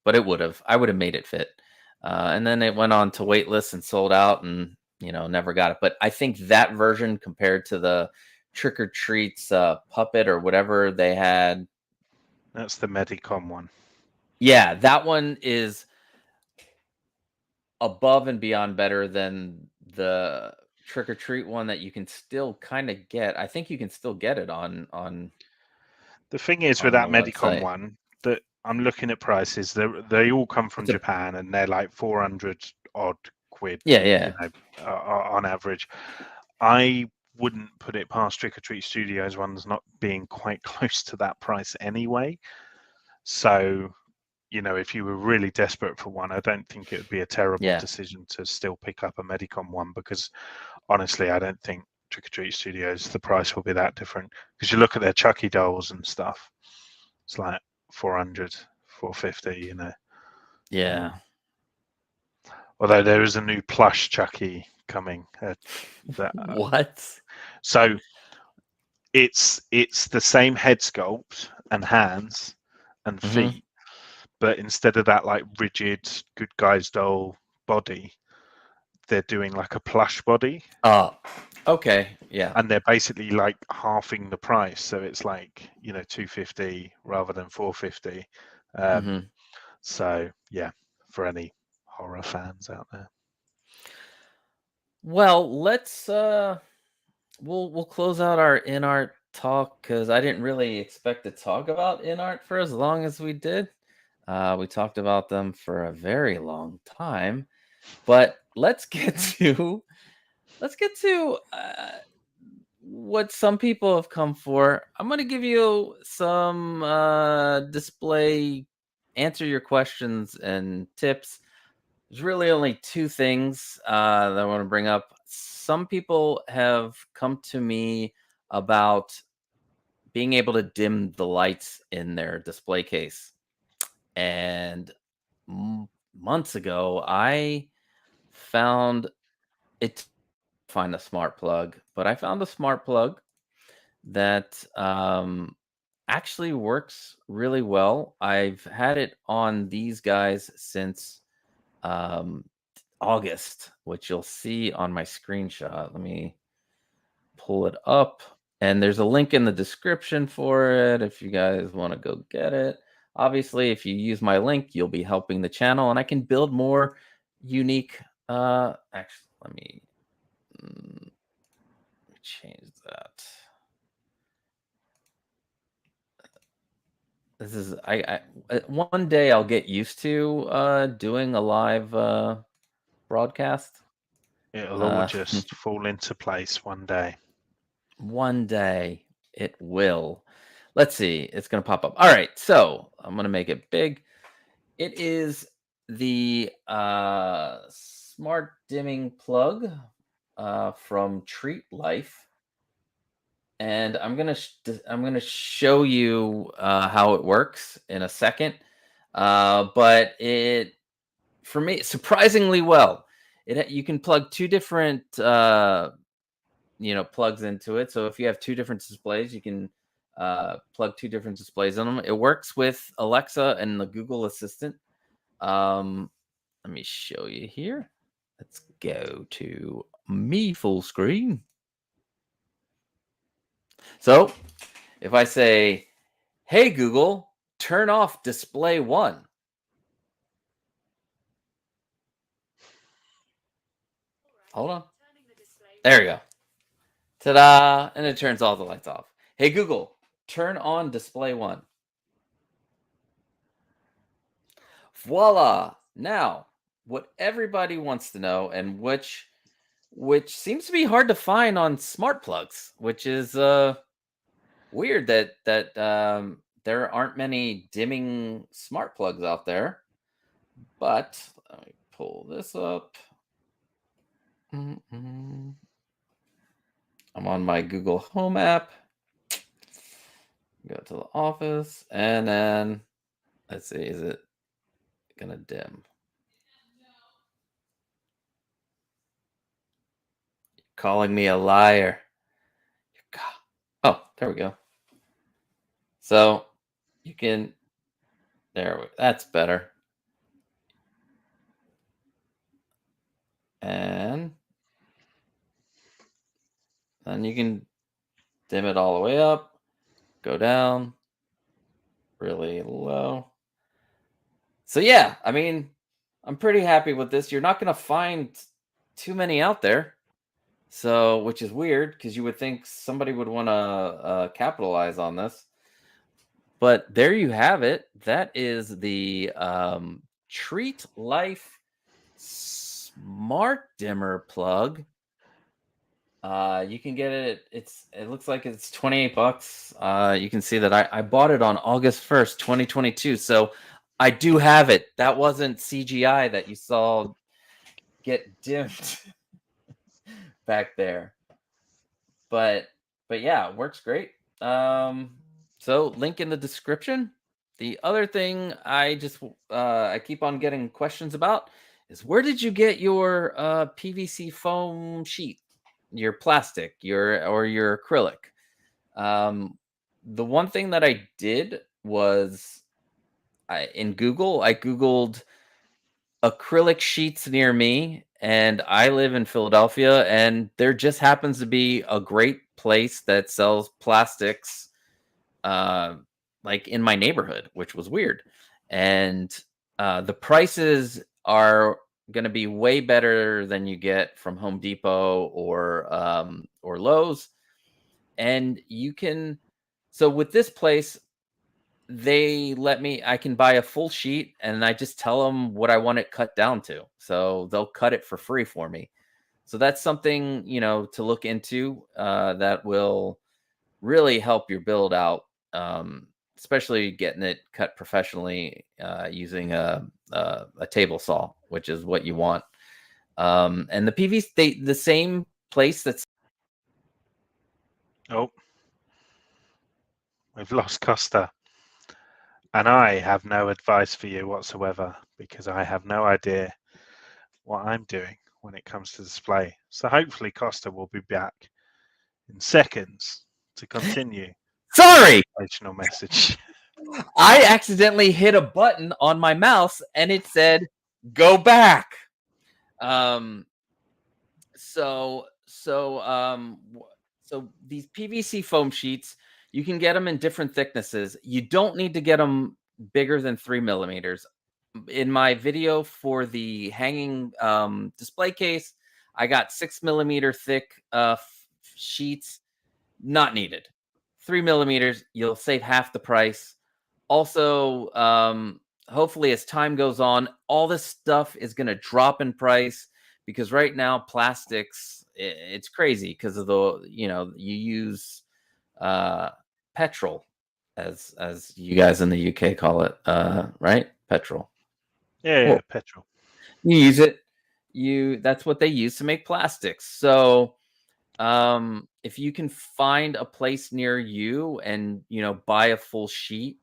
But it would have. I would have made it fit. And then it went on to wait lists and sold out, and never got it. But I think that version compared to the Trick or Treats puppet or whatever they had. That's the Medicom one. Yeah, that one is above and beyond better than the Trick or Treat one that you can still kind of get. I think you can still get it on The thing is with the that Medicom website. one, that I'm looking at prices. They all come from It's a Japan, and they're like 400 odd quid, yeah. on average. I wouldn't put it past Trick or Treat Studios ones not being quite close to that price anyway. So, if you were really desperate for one, I don't think it would be a terrible Yeah. decision to still pick up a Medicom one, because honestly, I don't think Trick or Treat Studios, the price will be that different. Because you look at their Chucky dolls and stuff, it's like 400, 450, Yeah. Although there is a new plush Chucky coming. What? So it's the same head sculpt and hands and Mhm. feet, but instead of that like rigid good guys doll body, they're doing like a plush body, Oh, okay. Yeah. and they're basically like halving the price. So it's like 250 rather than 450. Mhm. So yeah, for any horror fans out there. Well, let's we'll close out our InArt talk because I didn't really expect to talk about InArt for as long as we did. We talked about them for a very long time, but let's get to what some people have come for. I'm going to give you some display, answer your questions and tips. There's really only two things that I want to bring up. Some people have come to me about being able to dim the lights in their display case. And months ago, I found it to find a smart plug, but I found a smart plug that actually works really well. I've had it on these guys since um, August, which you'll see on my screenshot. Let me pull it up. And there's a link in the description for it if you guys want to go get it. Obviously, if you use my link, you'll be helping the channel and I can build more unique actually let me change that. This is one day I'll get used to doing a live broadcast. It'll all just fall into place one day. One day it will. Let's see. It's going to pop up. All right. So I'm going to make it big. It is the smart dimming plug from Treat Life. And I'm gonna show you how it works in a second. But it, for me, surprisingly well. You can plug two different plugs into it. So if you have two different displays, you can plug two different displays on them. It works with Alexa and the Google Assistant. Let me show you here. Let's go to me full screen. So if I say, "Hey Google, turn off display 1." Hold on. There we go. Ta-da! And it turns all the lights off. Hey Google, turn on display 1. Voila! Now, what everybody wants to know, and which seems to be hard to find on smart plugs, which is weird that there aren't many dimming smart plugs out there. But let me pull this up. I'm on my Google Home app. Go to the office, and then let's see, is it gonna dim? Calling me a liar. Oh, there we go. So you can that's better. And then you can dim it all the way up, go down really low. So yeah, I mean, I'm pretty happy with this. You're not going to find too many out there. So, which is weird because you would think somebody would want to capitalize on this. But there you have it. That is the Treat Life Smart Dimmer plug. You can get it. It looks like it's $28. You can see that I bought it on August 1st, 2022. So I do have it. That wasn't CGI that you saw get dimmed back there. But yeah, it works great. So link in the description. The other thing I keep on getting questions about is where did you get your PVC foam sheet? Your plastic, your acrylic. The one thing that I did was I googled acrylic sheets near me, and I live in Philadelphia, and there just happens to be a great place that sells plastics uh like in my neighborhood, which was weird. And the prices are going to be way better than you get from Home Depot or Lowe's. And you can, so with this place, I can buy a full sheet and I just tell them what I want it cut down to. So they'll cut it for free for me. So that's something, to look into that will really help your build out, especially getting it cut professionally using a table saw, which is what you want. And the PVC, the same place that's. Oh, we've lost Costa. And I have no advice for you whatsoever because I have no idea what I'm doing when it comes to display. So hopefully Costa will be back in seconds to continue Sorry, the motivational message. I accidentally hit a button on my mouse and it said go back. So these PVC foam sheets, you can get them in different thicknesses. You don't need to get them bigger than 3 millimeters. In my video for the hanging display case, I got 6 millimeter thick sheets. Not needed. 3 millimeters, you'll save half the price. Also, hopefully, as time goes on, all this stuff is going to drop in price because right now, plastics, it's crazy because of you use petrol, as you guys in the UK call it, right? Petrol. Yeah, Well, petrol. you use it. That's what they use to make plastics. So if you can find a place near you and buy a full sheet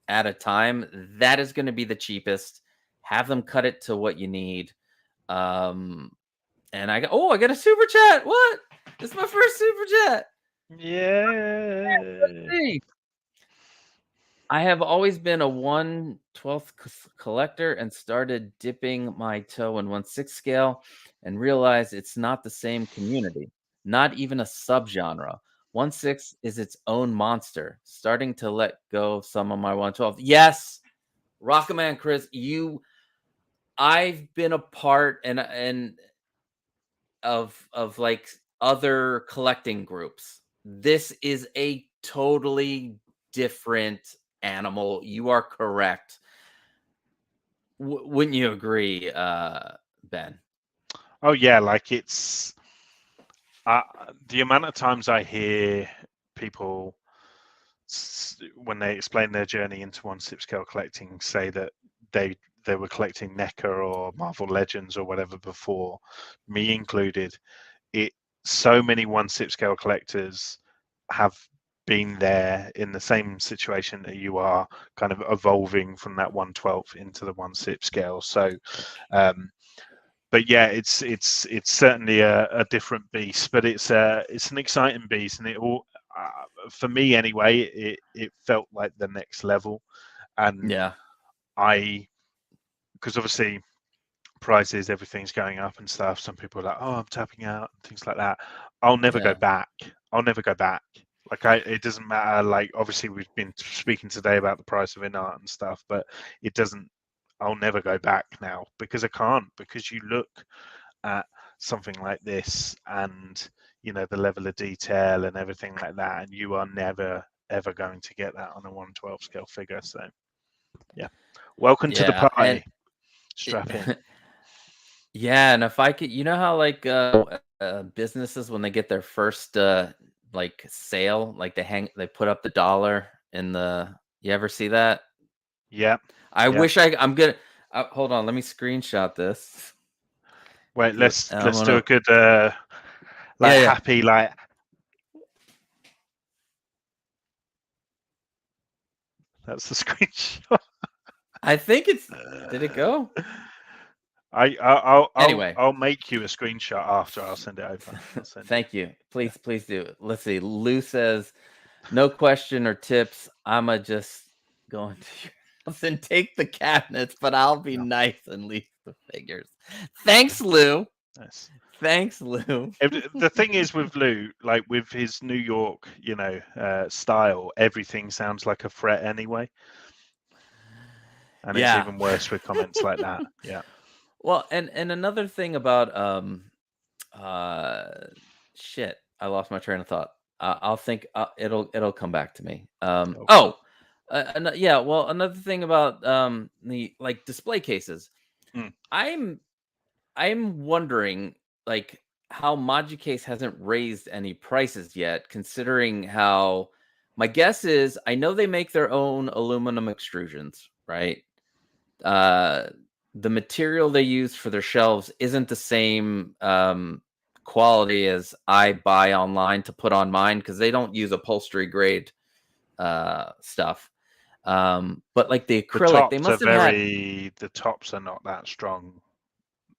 at a time, that is going to be the cheapest. Have them cut it to what you need. And I got a super chat. What? It's my first super chat. Yeah. Hey. I have always been a 1/12 collector and started dipping my toe in 1/6 scale and realized it's not the same community, not even a subgenre. 1/6 is its own monster. Starting to let go of some of my 1/12. Yes, Rockaman Chris, I've been a part and of like other collecting groups. This is a totally different animal. You are correct. Wouldn't you agree, Ben? Oh yeah, like it's the amount of times I hear people when they explain their journey into 1/6 scale collecting say that they were collecting NECA or Marvel Legends or whatever before, me included. so many 1/6 scale collectors have been there in the same situation that you are, kind of evolving from that 1/12 into the 1/6 scale. So, but yeah, it's certainly a different beast, but it's an exciting beast, and it all for me anyway, it felt like the next level, and Yeah. because obviously prices, everything's going up and stuff. Some people are like, "Oh, I'm tapping out," and things like that. I'll never go Yeah. back. I'll never go back. Like it doesn't matter. Like obviously we've been speaking today about the price of InArt and stuff, but it doesn't. I'll never go back now because I can't. Because you look at something like this, and you know the level of detail and everything like that, and you are never ever going to get that on a 1/12 scale figure. So yeah, welcome to the Yeah. And party. Strap in. yeah, and if I could, you know how like businesses when they get their first like sale, like they put up the dollar in the. You ever see that? Yeah. I Yeah. wish I'm gonna hold on. Let me screenshot this. Wait, let's I'm do gonna. a good like Yeah, yeah. happy like that's the screenshot. I think it's. Did it go? Anyway, I'll make you a screenshot after. I'll send it over. I'll send you. thank you. Please do. Let's see. Lou says, no question or tips. I'ma just go into your house and take the cabinets, but I'll be No. nice and leave the figures. Thanks, Lou. Nice. Thanks, Lou. The thing is with Lou, like with his New York, style, everything sounds like a threat anyway. And it's Yeah. even worse with comments like that. Yeah. Well, and another thing about uh shit, I lost my train of thought. I'll think it'll come back to me. Cool. Yeah. Well, another thing about the like display cases, Mm. I'm wondering like how Case hasn't raised any prices yet, considering how my guess is I know they make their own aluminum extrusions, right? Uh, the material they use for their shelves isn't the same quality as I buy online to put on mine because they don't use upholstery grade stuff. But like the The acrylic, they tops are must have had. the tops are not that strong.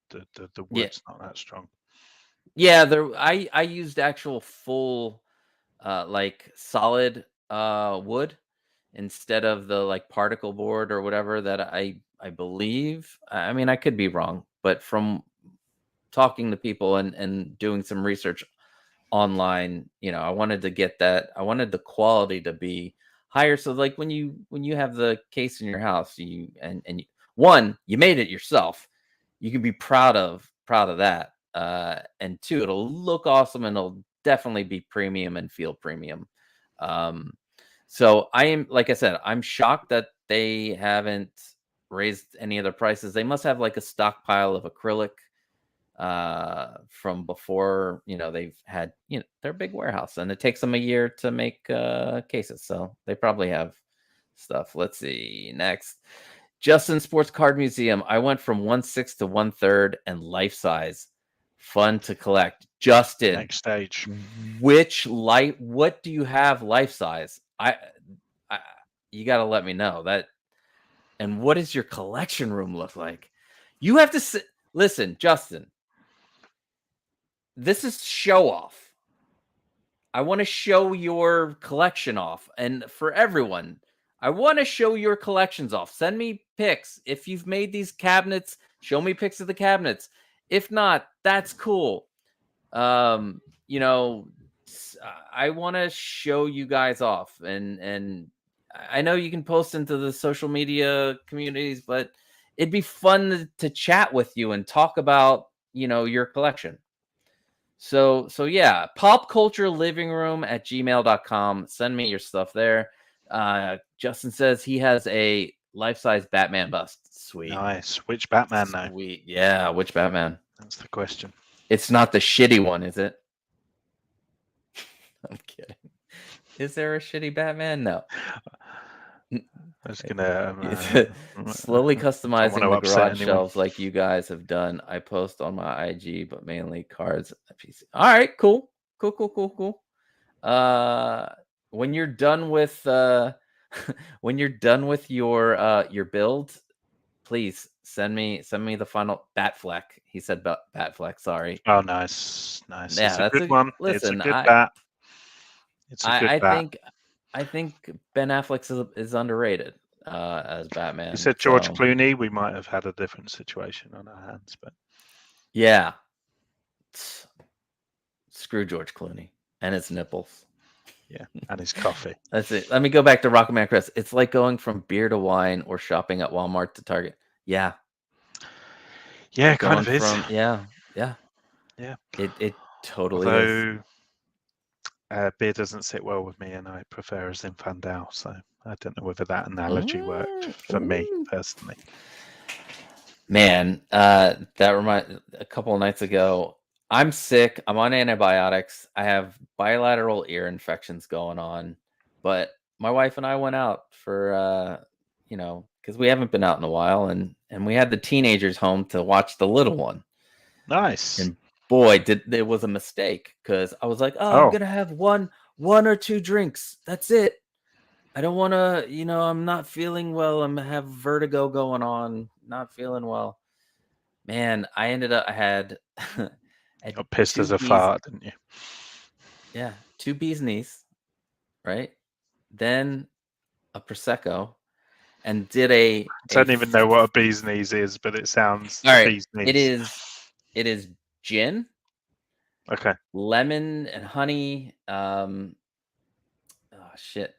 The Yeah, wood's not that strong. yeah. I used actual full like solid wood instead of the like particle board or whatever that I believe. I mean, I could be wrong, but from talking to people and doing some research online, I wanted to get that. I wanted the quality to be higher. So like when you have the case in your house, one, you made it yourself. You can be proud of that. And two, it'll look awesome and it'll definitely be premium and feel premium. Um, so I am, like I said, I'm shocked that they haven't raised any of their prices. They must have like a stockpile of acrylic from before, they've had, their big warehouse and it takes them a year to make cases. So they probably have stuff. Let's see. Next. Justin Sports Card Museum. I went from 1/6 to 1/3 and life size. Fun to collect. Justin, Next stage. what do you have life size? I you got to let me know that. And what does your collection room look like? You have to listen, Justin. This is show off. I want to show your collection off. And for everyone, I want to show your collections off. Send me pics. If you've made these cabinets, show me pics of the cabinets. If not, that's cool. You know, I want to show you guys off, and I know you can post into the social media communities, but it'd be fun to chat with you and talk about, your collection. So yeah, popcultureliving@gmail.com. Send me your stuff there. Justin says he has a life-size Batman bust. Sweet. Nice. Which Batman though? Sweet. Yeah, which Batman? That's the question. It's not the shitty one, is it? I'm kidding. Is there a shitty Batman? No. I was gonna Slowly don't customizing want the to upset garage anyone. shelves like you guys have done. I post on my IG, but mainly cards and PC. All right, cool. When you're done with when you're done with your build, please send me the final Batfleck. He said Batfleck, sorry. Oh, nice. Yeah, It's a that's good one. It's a listen, good bat. It's a good I bat. think Ben Affleck is underrated as Batman. You said George so, Clooney. We might have had a different situation on our hands, but yeah. Screw George Clooney and his nipples. yeah, and his coffee. That's it. Let me go back to Rocketman Chris. It's like going from beer to wine or shopping at Walmart to Target. Yeah. Yeah, it kind Going of is. from yeah. Yeah. It totally is. Although beer doesn't sit well with me, and I prefer a Zinfandel, so I don't know whether that analogy worked for me personally. Man, that reminds a couple of nights ago. I'm sick. I'm on antibiotics. I have bilateral ear infections going on, but my wife and I went out for because we haven't been out in a while, and we had the teenagers home to watch the little one. Nice. And boy, it was a mistake because I was like, I'm gonna have one or two drinks. That's it. I don't want to, I'm not feeling well. I have vertigo going on. Not feeling well. Man, I had Got pissed two as a bees. fart, didn't you? Yeah, 2 bees knees, right? Then a prosecco, and did I don't even know what a bee's knees is, but it sounds all right. bee's knees. It is gin, Okay. lemon, and honey. Shit,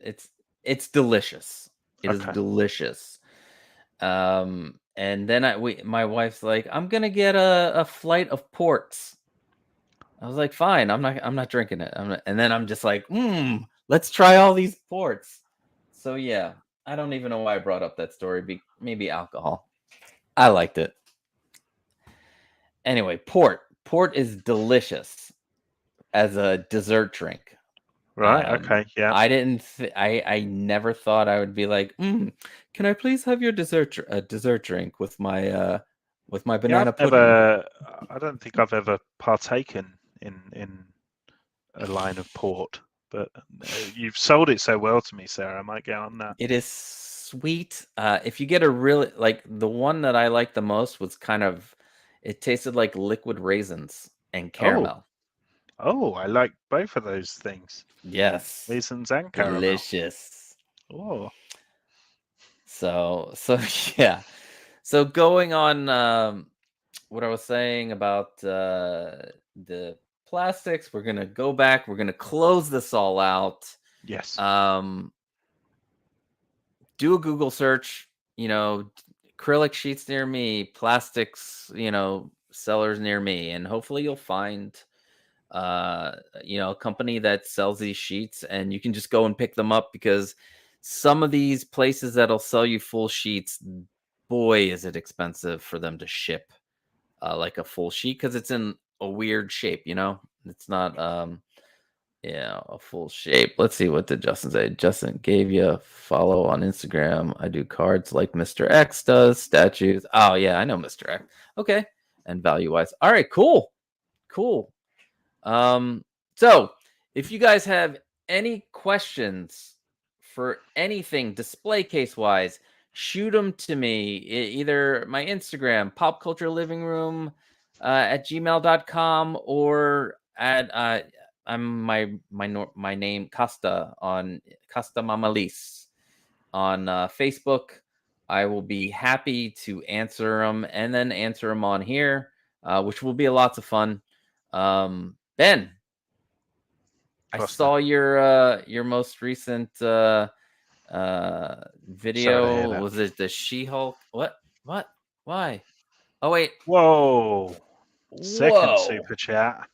it's delicious. It is delicious. And then my wife's like, I'm gonna get a flight of ports. I was like, fine, I'm not drinking it. And then I'm just like, let's try all these ports. So yeah, I don't even know why I brought up that story. Maybe alcohol. I liked it. Anyway, port is delicious as a dessert drink. Right. Okay. Yeah. I didn't. I never thought I would be like, can I please have your dessert drink with my banana pudding? I don't think I've ever partaken in a line of port, but you've sold it so well to me, Sarah. I might get on that. It is sweet. If you get a really the one that I liked the most was it tasted like liquid raisins and caramel. Oh, I like both of those things. Yes. Raisins and caramel. Delicious. Oh. So yeah. So going on what I was saying about the plastics, we're gonna go back. We're gonna close this all out. Yes. Do a Google search. Acrylic sheets near me, plastics. Sellers near me, and hopefully you'll find a company that sells these sheets, and you can just go and pick them up, because some of these places that'll sell you full sheets, boy, is it expensive for them to ship like a full sheet, because it's in a weird shape. It's not a full shape. Let's see, what did Justin say? Justin gave you a follow on Instagram. I do cards like Mr. X does, statues. Oh yeah, I know Mr. X. Okay. And value wise, all right, cool. So if you guys have any questions for anything display case wise, shoot them to me, either my Instagram, Pop Culture Living Room at gmail.com, or at I'm my name Costa on Costa Mamalis on Facebook. I will be happy to answer them, and then answer them on here, which will be lots of fun. Ben, I saw your most recent video. Was it the She-Hulk? What? Why? Oh wait. Whoa. Second super chat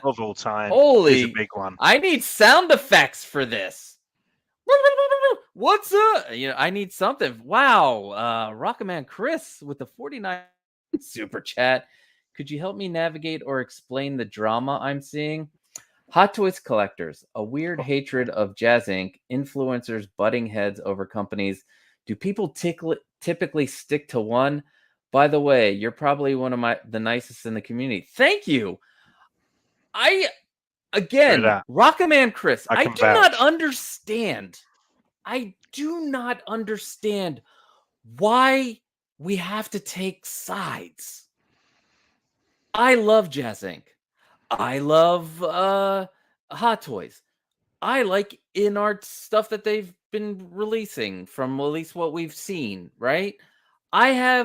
of all time. Holy, is a big one. I need sound effects for this. What's up? I need something. Wow. Rocketman Chris with the 49 super chat. Could you help me navigate or explain the drama I'm seeing? Hot Toys collectors, a weird hatred of Jazz Inc., influencers butting heads over companies Do people typically stick to one? By the way, you're probably one of the nicest in the community. Thank you. Again, that. Rockaman Chris, I I can do not vouch. understand. I do not understand why we have to take sides. I love Jazz Inc. I love Hot Toys. I like InArt stuff that they've been releasing from at least what we've seen, right? I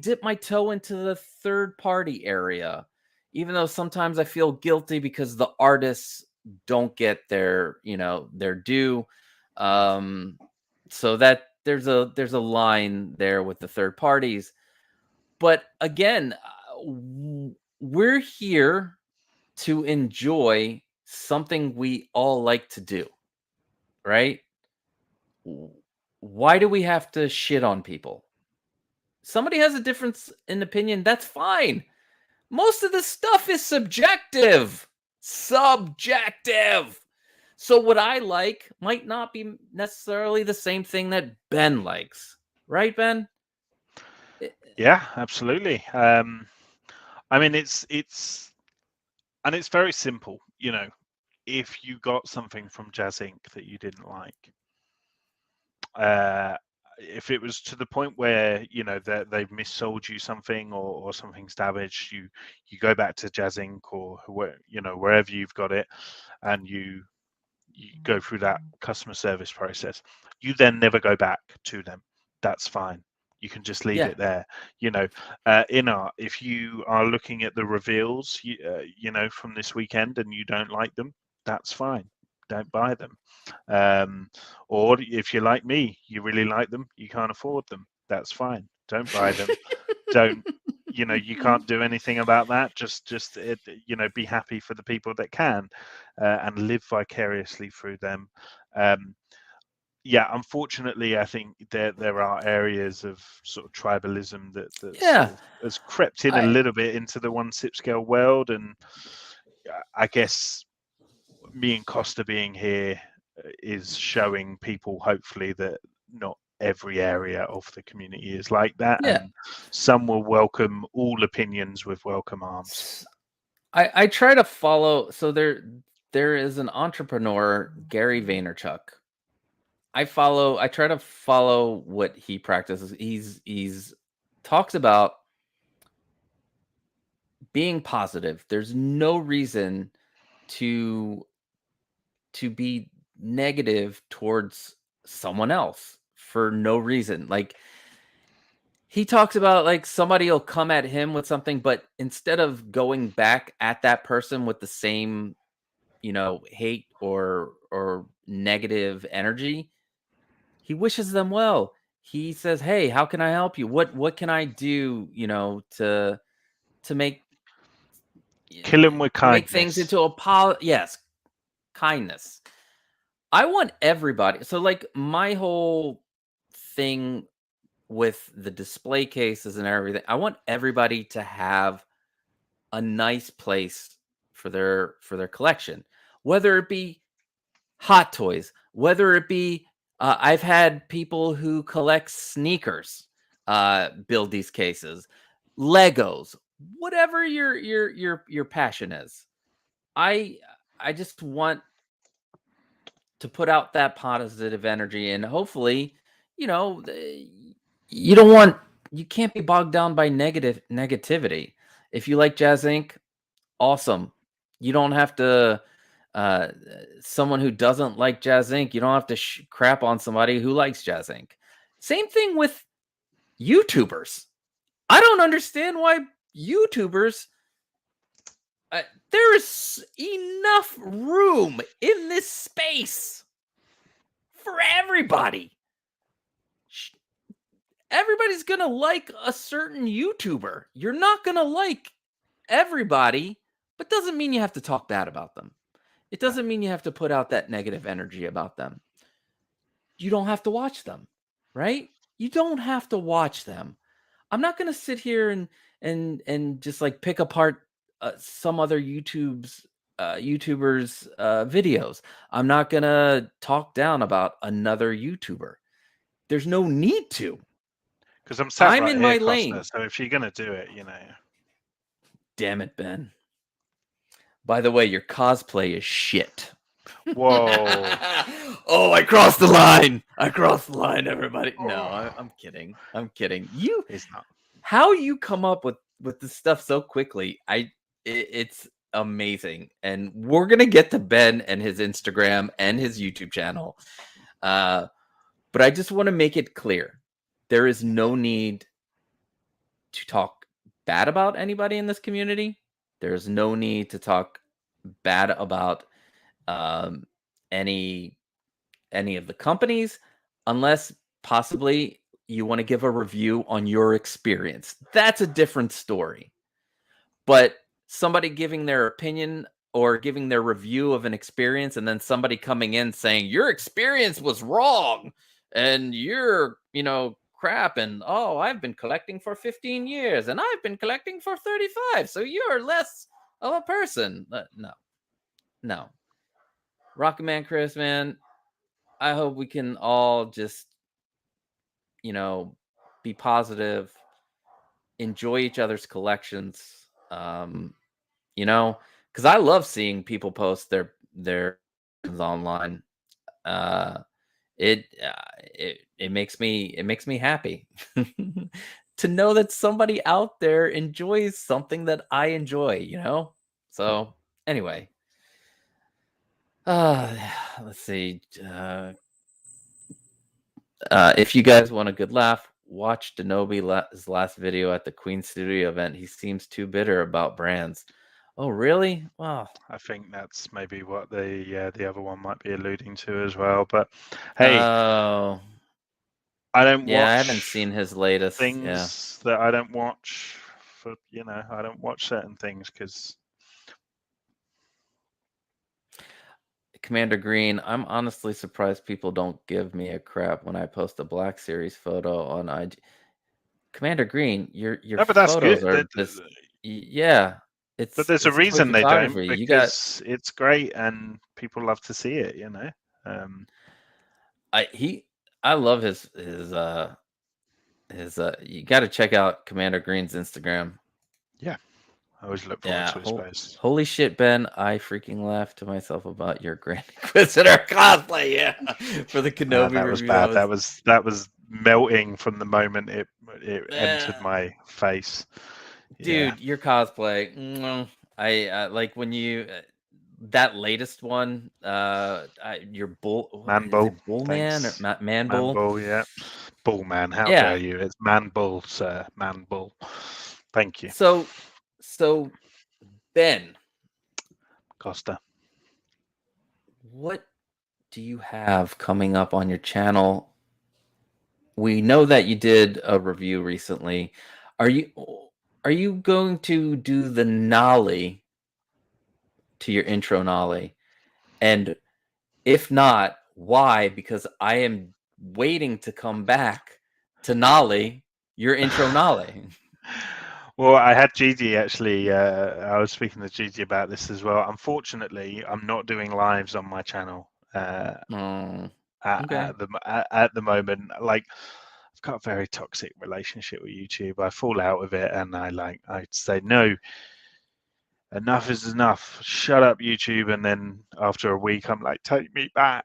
dip my toe into the third party area, even though sometimes I feel guilty because the artists don't get their due. So that there's a line there with the third parties. But again, we're here to enjoy something we all like to do, right? Why do we have to shit on people? Somebody has a difference in opinion, that's fine. Most of this stuff is subjective. Subjective. So what I like might not be necessarily the same thing that Ben likes. Right, Ben? Yeah, absolutely. I mean, it's very simple. If you got something from Jazz Inc. that you didn't like, if it was to the point where that they've missold you something or something's damaged, you go back to Jazz Inc. or wherever you've got it, and you go through that customer service process. You then never go back to them. That's fine. You can just leave it there. InArt, if you are looking at the reveals, from this weekend and you don't like them, that's fine. Don't buy them. Or if you're like me, you really like them, you can't afford them. That's fine. Don't buy them. Don't. You can't do anything about that. Just be happy for the people that can, and live vicariously through them. Yeah, unfortunately, I think there are areas of sort of tribalism that sort of has crept in a little bit into the one sip scale world, and I guess me and Costa being here is showing people, hopefully, that not every area of the community is like that, and some will welcome all opinions with welcome arms. I try to follow. So there is an entrepreneur, Gary Vaynerchuk. I try to follow what he practices. He's talks about being positive. There's no reason to be negative towards someone else for no reason. Like, he talks about, like, somebody will come at him with something, but instead of going back at that person with the same, hate or negative energy, he wishes them well. He says, "Hey, how can I help you? What can I do, to make Kill him with make things kindness. into a yes, kindness." I want everybody. So, like, my whole thing with the display cases and everything, I want everybody to have a nice place for their collection, whether it be Hot Toys, whether it be I've had people who collect sneakers build these cases, Legos, whatever your passion is. I just want to put out that positive energy, and hopefully, you can't be bogged down by negativity. If you like Jazz Inc., awesome. You don't have to someone who doesn't like Jazz Inc., you don't have to crap on somebody who likes Jazz Inc. Same thing with YouTubers. I don't understand why YouTubers there is enough room in this space for everybody. Everybody's gonna like a certain YouTuber. You're not gonna like everybody, but doesn't mean you have to talk bad about them. It doesn't mean you have to put out that negative energy about them. You don't have to watch them, right? You don't have to watch them. I'm not gonna sit here and just like pick apart some other YouTubers videos. I'm not gonna talk down about another YouTuber. There's no need to. Because I'm sat I'm right in here, my Costa. lane. So if you're gonna do it, you know. Damn it, Ben. By the way, your cosplay is shit. Whoa. Oh, I crossed the line. I crossed the line, everybody. No, I'm kidding. I'm kidding. It's not. How you come up with this stuff so quickly? It's amazing. And we're gonna get to Ben and his Instagram and his YouTube channel. But I just want to make it clear. There is no need to talk bad about anybody in this community. There's no need to talk bad about um, any of the companies, unless possibly you want to give a review on your experience. That's a different story. But somebody giving their opinion or giving their review of an experience, and then somebody coming in saying your experience was wrong and you're, crap, and oh, I've been collecting for 15 years and I've been collecting for 35, so you're less of a person. No. Rocket Man Chris, man, I hope we can all just, be positive, enjoy each other's collections. Because I love seeing people post their online. Uh, it makes me happy to know that somebody out there enjoys something that I enjoy. So anyway, let's see. If you guys want a good laugh, watch Denobi's last video at the Queen Studio event. He seems too bitter about brands. Oh, really? Wow. I think that's maybe what the other one might be alluding to as well. But hey, Oh, I don't yeah, I watch haven't seen his latest. Yeah. things that I don't watch for I don't watch certain things because Commander Green, I'm honestly surprised people don't give me a crap when I post a Black Series photo on IG. Commander Green, your no, but that's photos good. are just yeah. But there's a It's toy reason they don't, photography. You got because it's great and people love to see it. I love his you got to check out Commander Green's Instagram. Yeah, I always look forward to his posts. Holy shit, Ben! I freaking laughed to myself about your Grand Inquisitor cosplay. Yeah, for the Kenobi That was review. bad. That was melting from the moment it entered my face. Dude, your cosplay. I like when you that latest one. Your bull. Man Is bull. it Bull Man Thanks. or Man Man Bull? bull. Yeah. Bull man. How Yeah. dare you? It's man bull, sir. Man bull. Thank you. So Ben, Costa. what do you have coming up on your channel? We know that you did a review recently. Are you going to do the Nolly to your intro Nolly? And if not, why? Because I am waiting to come back to Nolly, your intro Nolly. Well, I had Gigi actually. I was speaking to Gigi about this as well. Unfortunately, I'm not doing lives on my channel at the moment. Like, I've got a very toxic relationship with YouTube. I fall out with it, and I say no. Enough is enough. Shut up, YouTube. And then after a week, I'm like, take me back.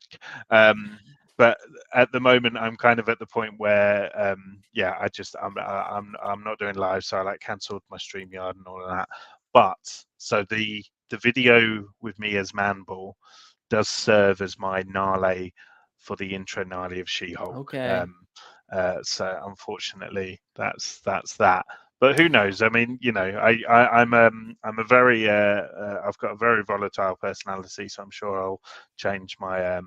But at the moment, I'm kind of at the point where, I'm not doing live, so I cancelled my StreamYard and all of that. But so the video with me as Manbull does serve as my Nale for the intro Nale of She-Hulk. Okay. So unfortunately, that's that. But who knows? I mean, I'm a very I've got a very volatile personality, so I'm sure I'll change my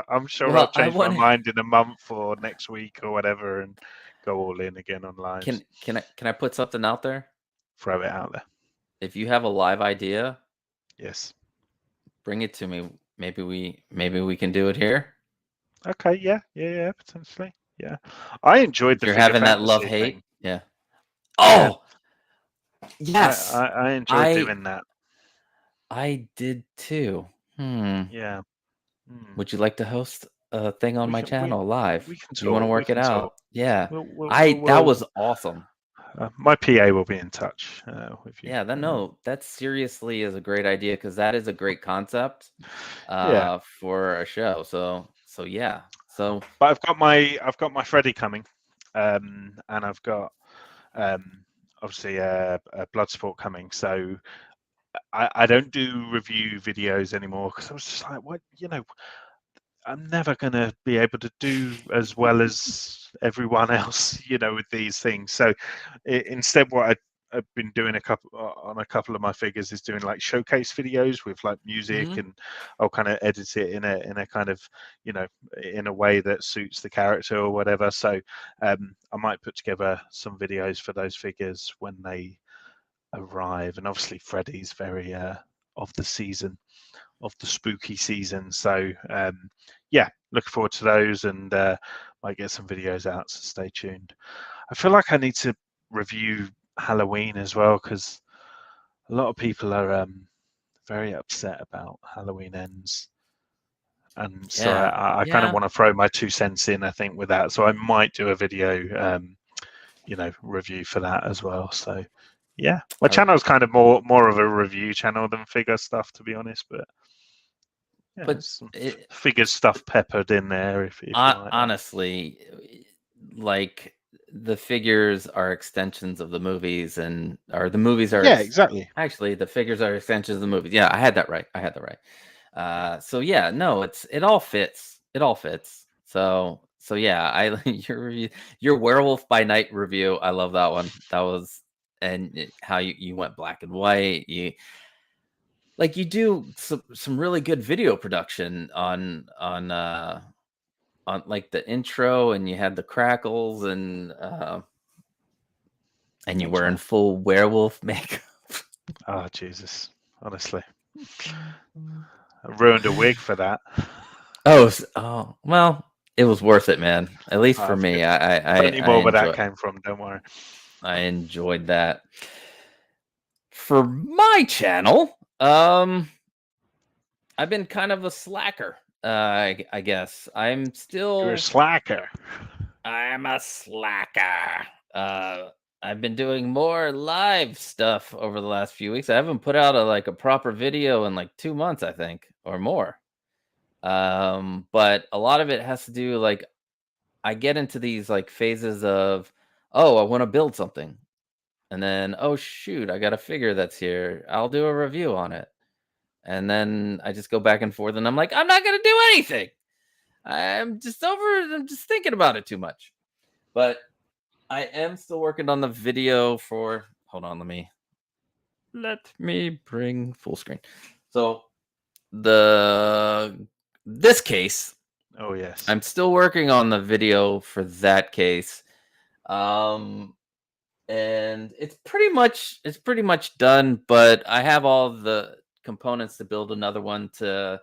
I'm sure I'll change my mind in a month or next week or whatever, and go all in again on lives. Can I put something out there? Throw it out there. If you have a live idea, yes, bring it to me. Maybe we can do it here. Okay, yeah, potentially. Yeah, I enjoyed the. You're having that love hate. Thing. Yeah. Oh, yes. I enjoyed doing that. I did too. Yeah. Would you like to host a thing on We my can channel live. we can You want to talk. We work it can talk. out? Yeah. We'll, That was awesome. my PA will be in touch with you. Yeah, that seriously is a great idea because that is a great concept Yeah, for a show. So yeah. So but I've got my Freddy coming, and I've got um, obviously a Bloodsport coming. So I don't do review videos anymore because I was just like, what, I'm never going to be able to do as well as everyone else, with these things. So instead, what I've been doing on a couple of my figures is doing like showcase videos with like music, Mhm. and I'll kind of edit it in a kind of, in a way that suits the character or whatever. So I might put together some videos for those figures when they arrive. And obviously, Freddy's very of the season, of the spooky season. So yeah, looking forward to those, and might get some videos out. So stay tuned. I feel like I need to review Halloween as well because a lot of people are very upset about Halloween ends. And so Yeah. I kind of Yeah. want to throw my 2 cents in, I think, with that. So I might do a video, review for that as well. So yeah, my I- channel is kind of more of a review channel than figure stuff, to be honest. But yeah, But there's some it, figure stuff peppered in there if you like that. honestly, like the figures are extensions of the movies, or the movies are Yeah, exactly. actually the figures are extensions of the movies. Yeah, I had that right. So yeah, no, it all fits. It all fits. So yeah, your Werewolf by Night review, I love that one. That was how you went black and white. You do some really good video production on like the intro, and you had the crackles, and you Thanks, were in man. full werewolf makeup. Oh, Jesus. Honestly. I ruined a wig for that. Oh, well, it was worth it, man. At least Oh, for that's me. good. I Plenty I more where that enjoy came from, don't worry. I enjoyed that. For my channel, I've been kind of a slacker. I guess You're a slacker. I'm a slacker. I've been doing more live stuff over the last few weeks. I haven't put out a proper video in like 2 months, I think, or more. But a lot of it has to do, like, I get into these like phases of, oh, I want to build something. And then, oh shoot, I got a figure that's here. I'll do a review on it. And then I just go back and forth, and I'm like, I'm not gonna do anything. I'm just thinking about it too much. But I am still working on the video for, hold on, let me bring full screen. So this case, Oh, yes. I'm still working on the video for that case. And it's pretty much done, but I have all the components to build another one to,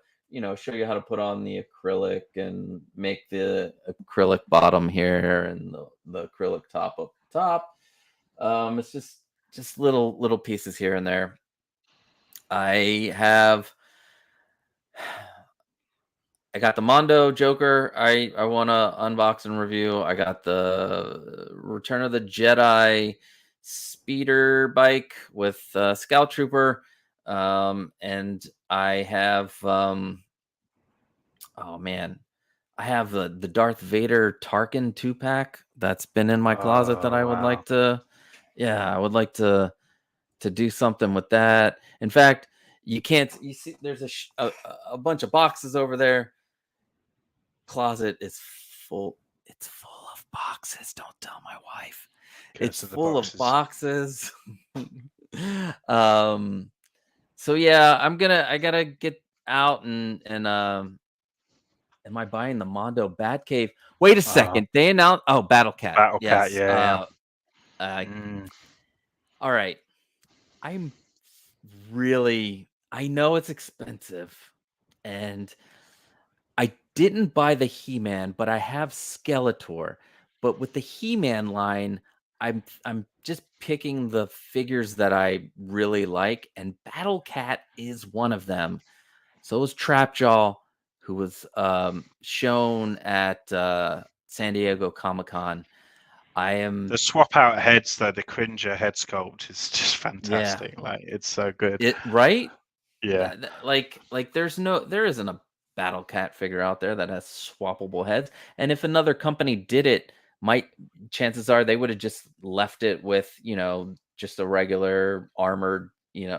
show you how to put on the acrylic and make the acrylic bottom here and the acrylic top up top. It's just little pieces here and there. I got the Mondo Joker. I want to unbox and review. I got the Return of the Jedi speeder bike with Scout Trooper, and I have oh man, I have the Darth Vader Tarkin 2-pack that's been in my closet that Oh, I would wow. like to. Yeah, I would like to do something with that. In fact, you can't. You see, there's a bunch of boxes over there. Closet is full. It's full of boxes. Don't tell my wife. It's Curse of the full of boxes. boxes. um so yeah, I gotta get out and am I buying the Mondo Batcave? Wait a second. They announced, oh, Battle Cat. Battle Cat, Yes. yeah. Uh Mm. all right. I'm really, I know it's expensive, and I didn't buy the He-Man, but I have Skeletor. But with the He-Man line, I'm just picking the figures that I really like, and Battle Cat is one of them. So is Trapjaw, who was shown at San Diego Comic-Con. I am The swap out heads though, the Cringer head sculpt is just yeah, fantastic. Like it's so good. it right. Yeah. Like there isn't a Battle Cat figure out there that has swappable heads. And if another company did it, chances are they would have just left it with, just a regular armored,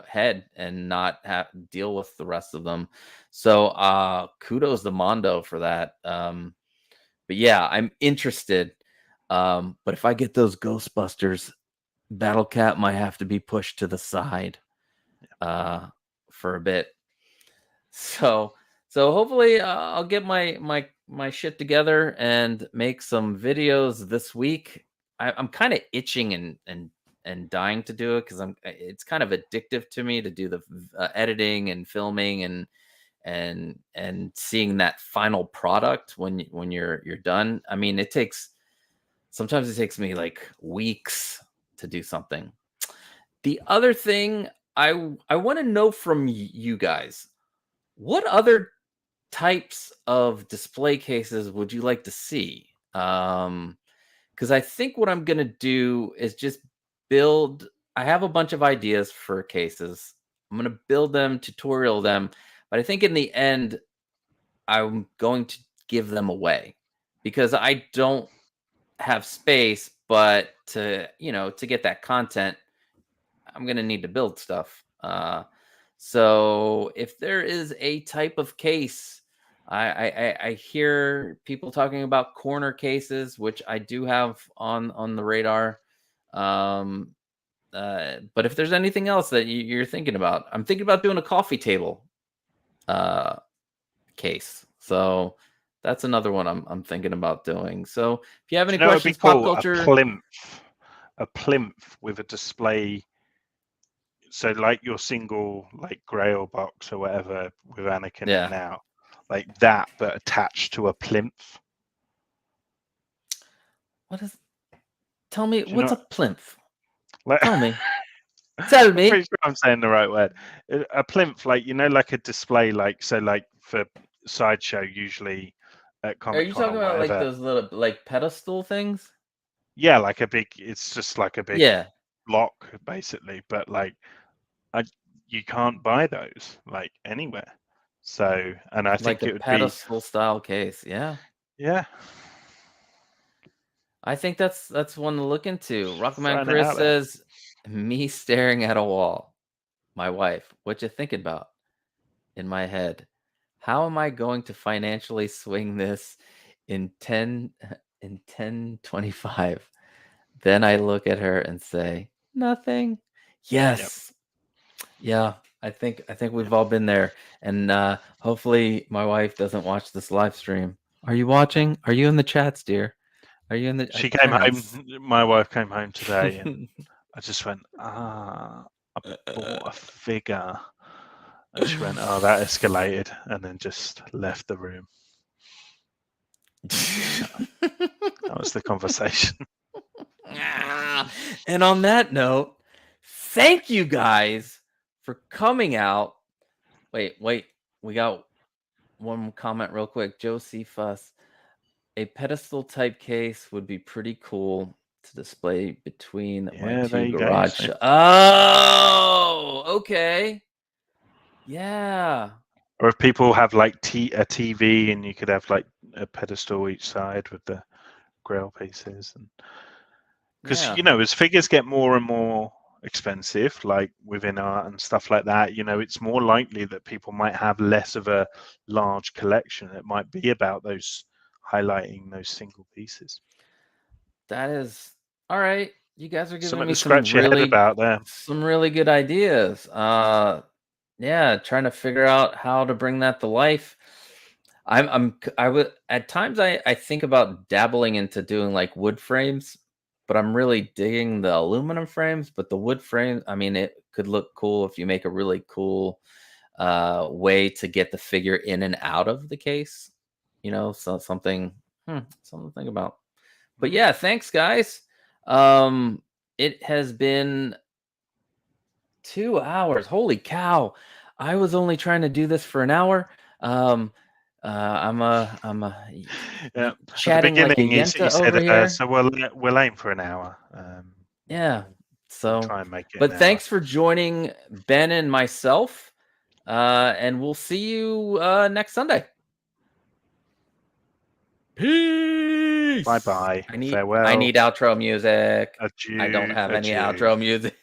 head and not have deal with the rest of them. So kudos to Mondo for that. But yeah, I'm interested. But if I get those Ghostbusters, Battle Cat might have to be pushed to the side for a bit. So hopefully I'll get my shit together and make some videos this week. I'm kind of itching and dying to do it because it's kind of addictive to me to do the editing and filming and seeing that final product when you're done. I mean, sometimes it takes me like weeks to do something. The other thing I want to know from you guys, what other types of display cases would you like to see? Because I think what I'm gonna do is just build. I have a bunch of ideas for cases. I'm gonna build them, tutorial them, but I think in the end, I'm going to give them away because I don't have space. But to get that content, I'm gonna need to build stuff. So if there is a type of case, I hear people talking about corner cases, which I do have on the radar. Um, but if there's anything else that you're thinking about, I'm thinking about doing a coffee table case. So that's another one I'm thinking about doing. So if you have any Do you know what would be questions, pop cool? culture. A plinth with a display. So like your single like Grail box or whatever with Anakin in Yeah. now, like that, but attached to a plinth. Tell me, Do you what's know? a plinth? Like, Tell me. Tell I'm me. pretty sure I'm saying the right word. A plinth, like like a display, like so, like for sideshow usually at Are Comic you Con talking or about like whatever. those little like pedestal things? Yeah, like a big. It's just like a big Yeah, block basically, but like you can't buy those like anywhere. So, and I like think a it would be, pedestal style case. Yeah, yeah, I think that's one to look into. Rocketman throwing it Chris out there. says, "Me staring at a wall." My wife, what you thinking about? In my head, how am I going to financially swing this in 1025? Then I look at her and say, "Nothing." Yep. Yes. Yeah, I think we've all been there, and hopefully my wife doesn't watch this live stream. Are you watching? Are you in the chats, dear? Are you in the She came chats? home. My wife came home today, and I just went, I bought a figure, and she went, oh, that escalated, and then just left the room. That was the conversation. And on that note, thank you guys for coming out. Wait, we got one comment real quick. Josie Fuss. A pedestal type case would be pretty cool to display between my Yeah, there two you go. garage. Oh, okay. Yeah. Or if people have like a TV, and you could have like a pedestal each side with the grail pieces, and because Yeah. as figures get more and more expensive, like within art and stuff like that, it's more likely that people might have less of a large collection. It might be about those highlighting those single pieces. That is all right. You guys are giving Something to me some scratch your head really about there. good ideas. Yeah, trying to figure out how to bring that to life. I would at times I think about dabbling into doing like wood frames, but I'm really digging the aluminum frames. But the wood frame, I mean, it could look cool if you make a really cool way to get the figure in and out of the case. So something to think about. But yeah, thanks guys. It has been 2 hours. Holy cow. I was only trying to do this for an hour. I'm Yeah. At the chatting like a beginning, he yenta said, over here. so we'll aim for an hour. Yeah. We'll So, try and make it but an hour. thanks for joining Ben and myself. And we'll see you next Sunday. Peace. Bye-bye. I need Farewell. outro music. Adieu. I don't have any Adieu. outro music.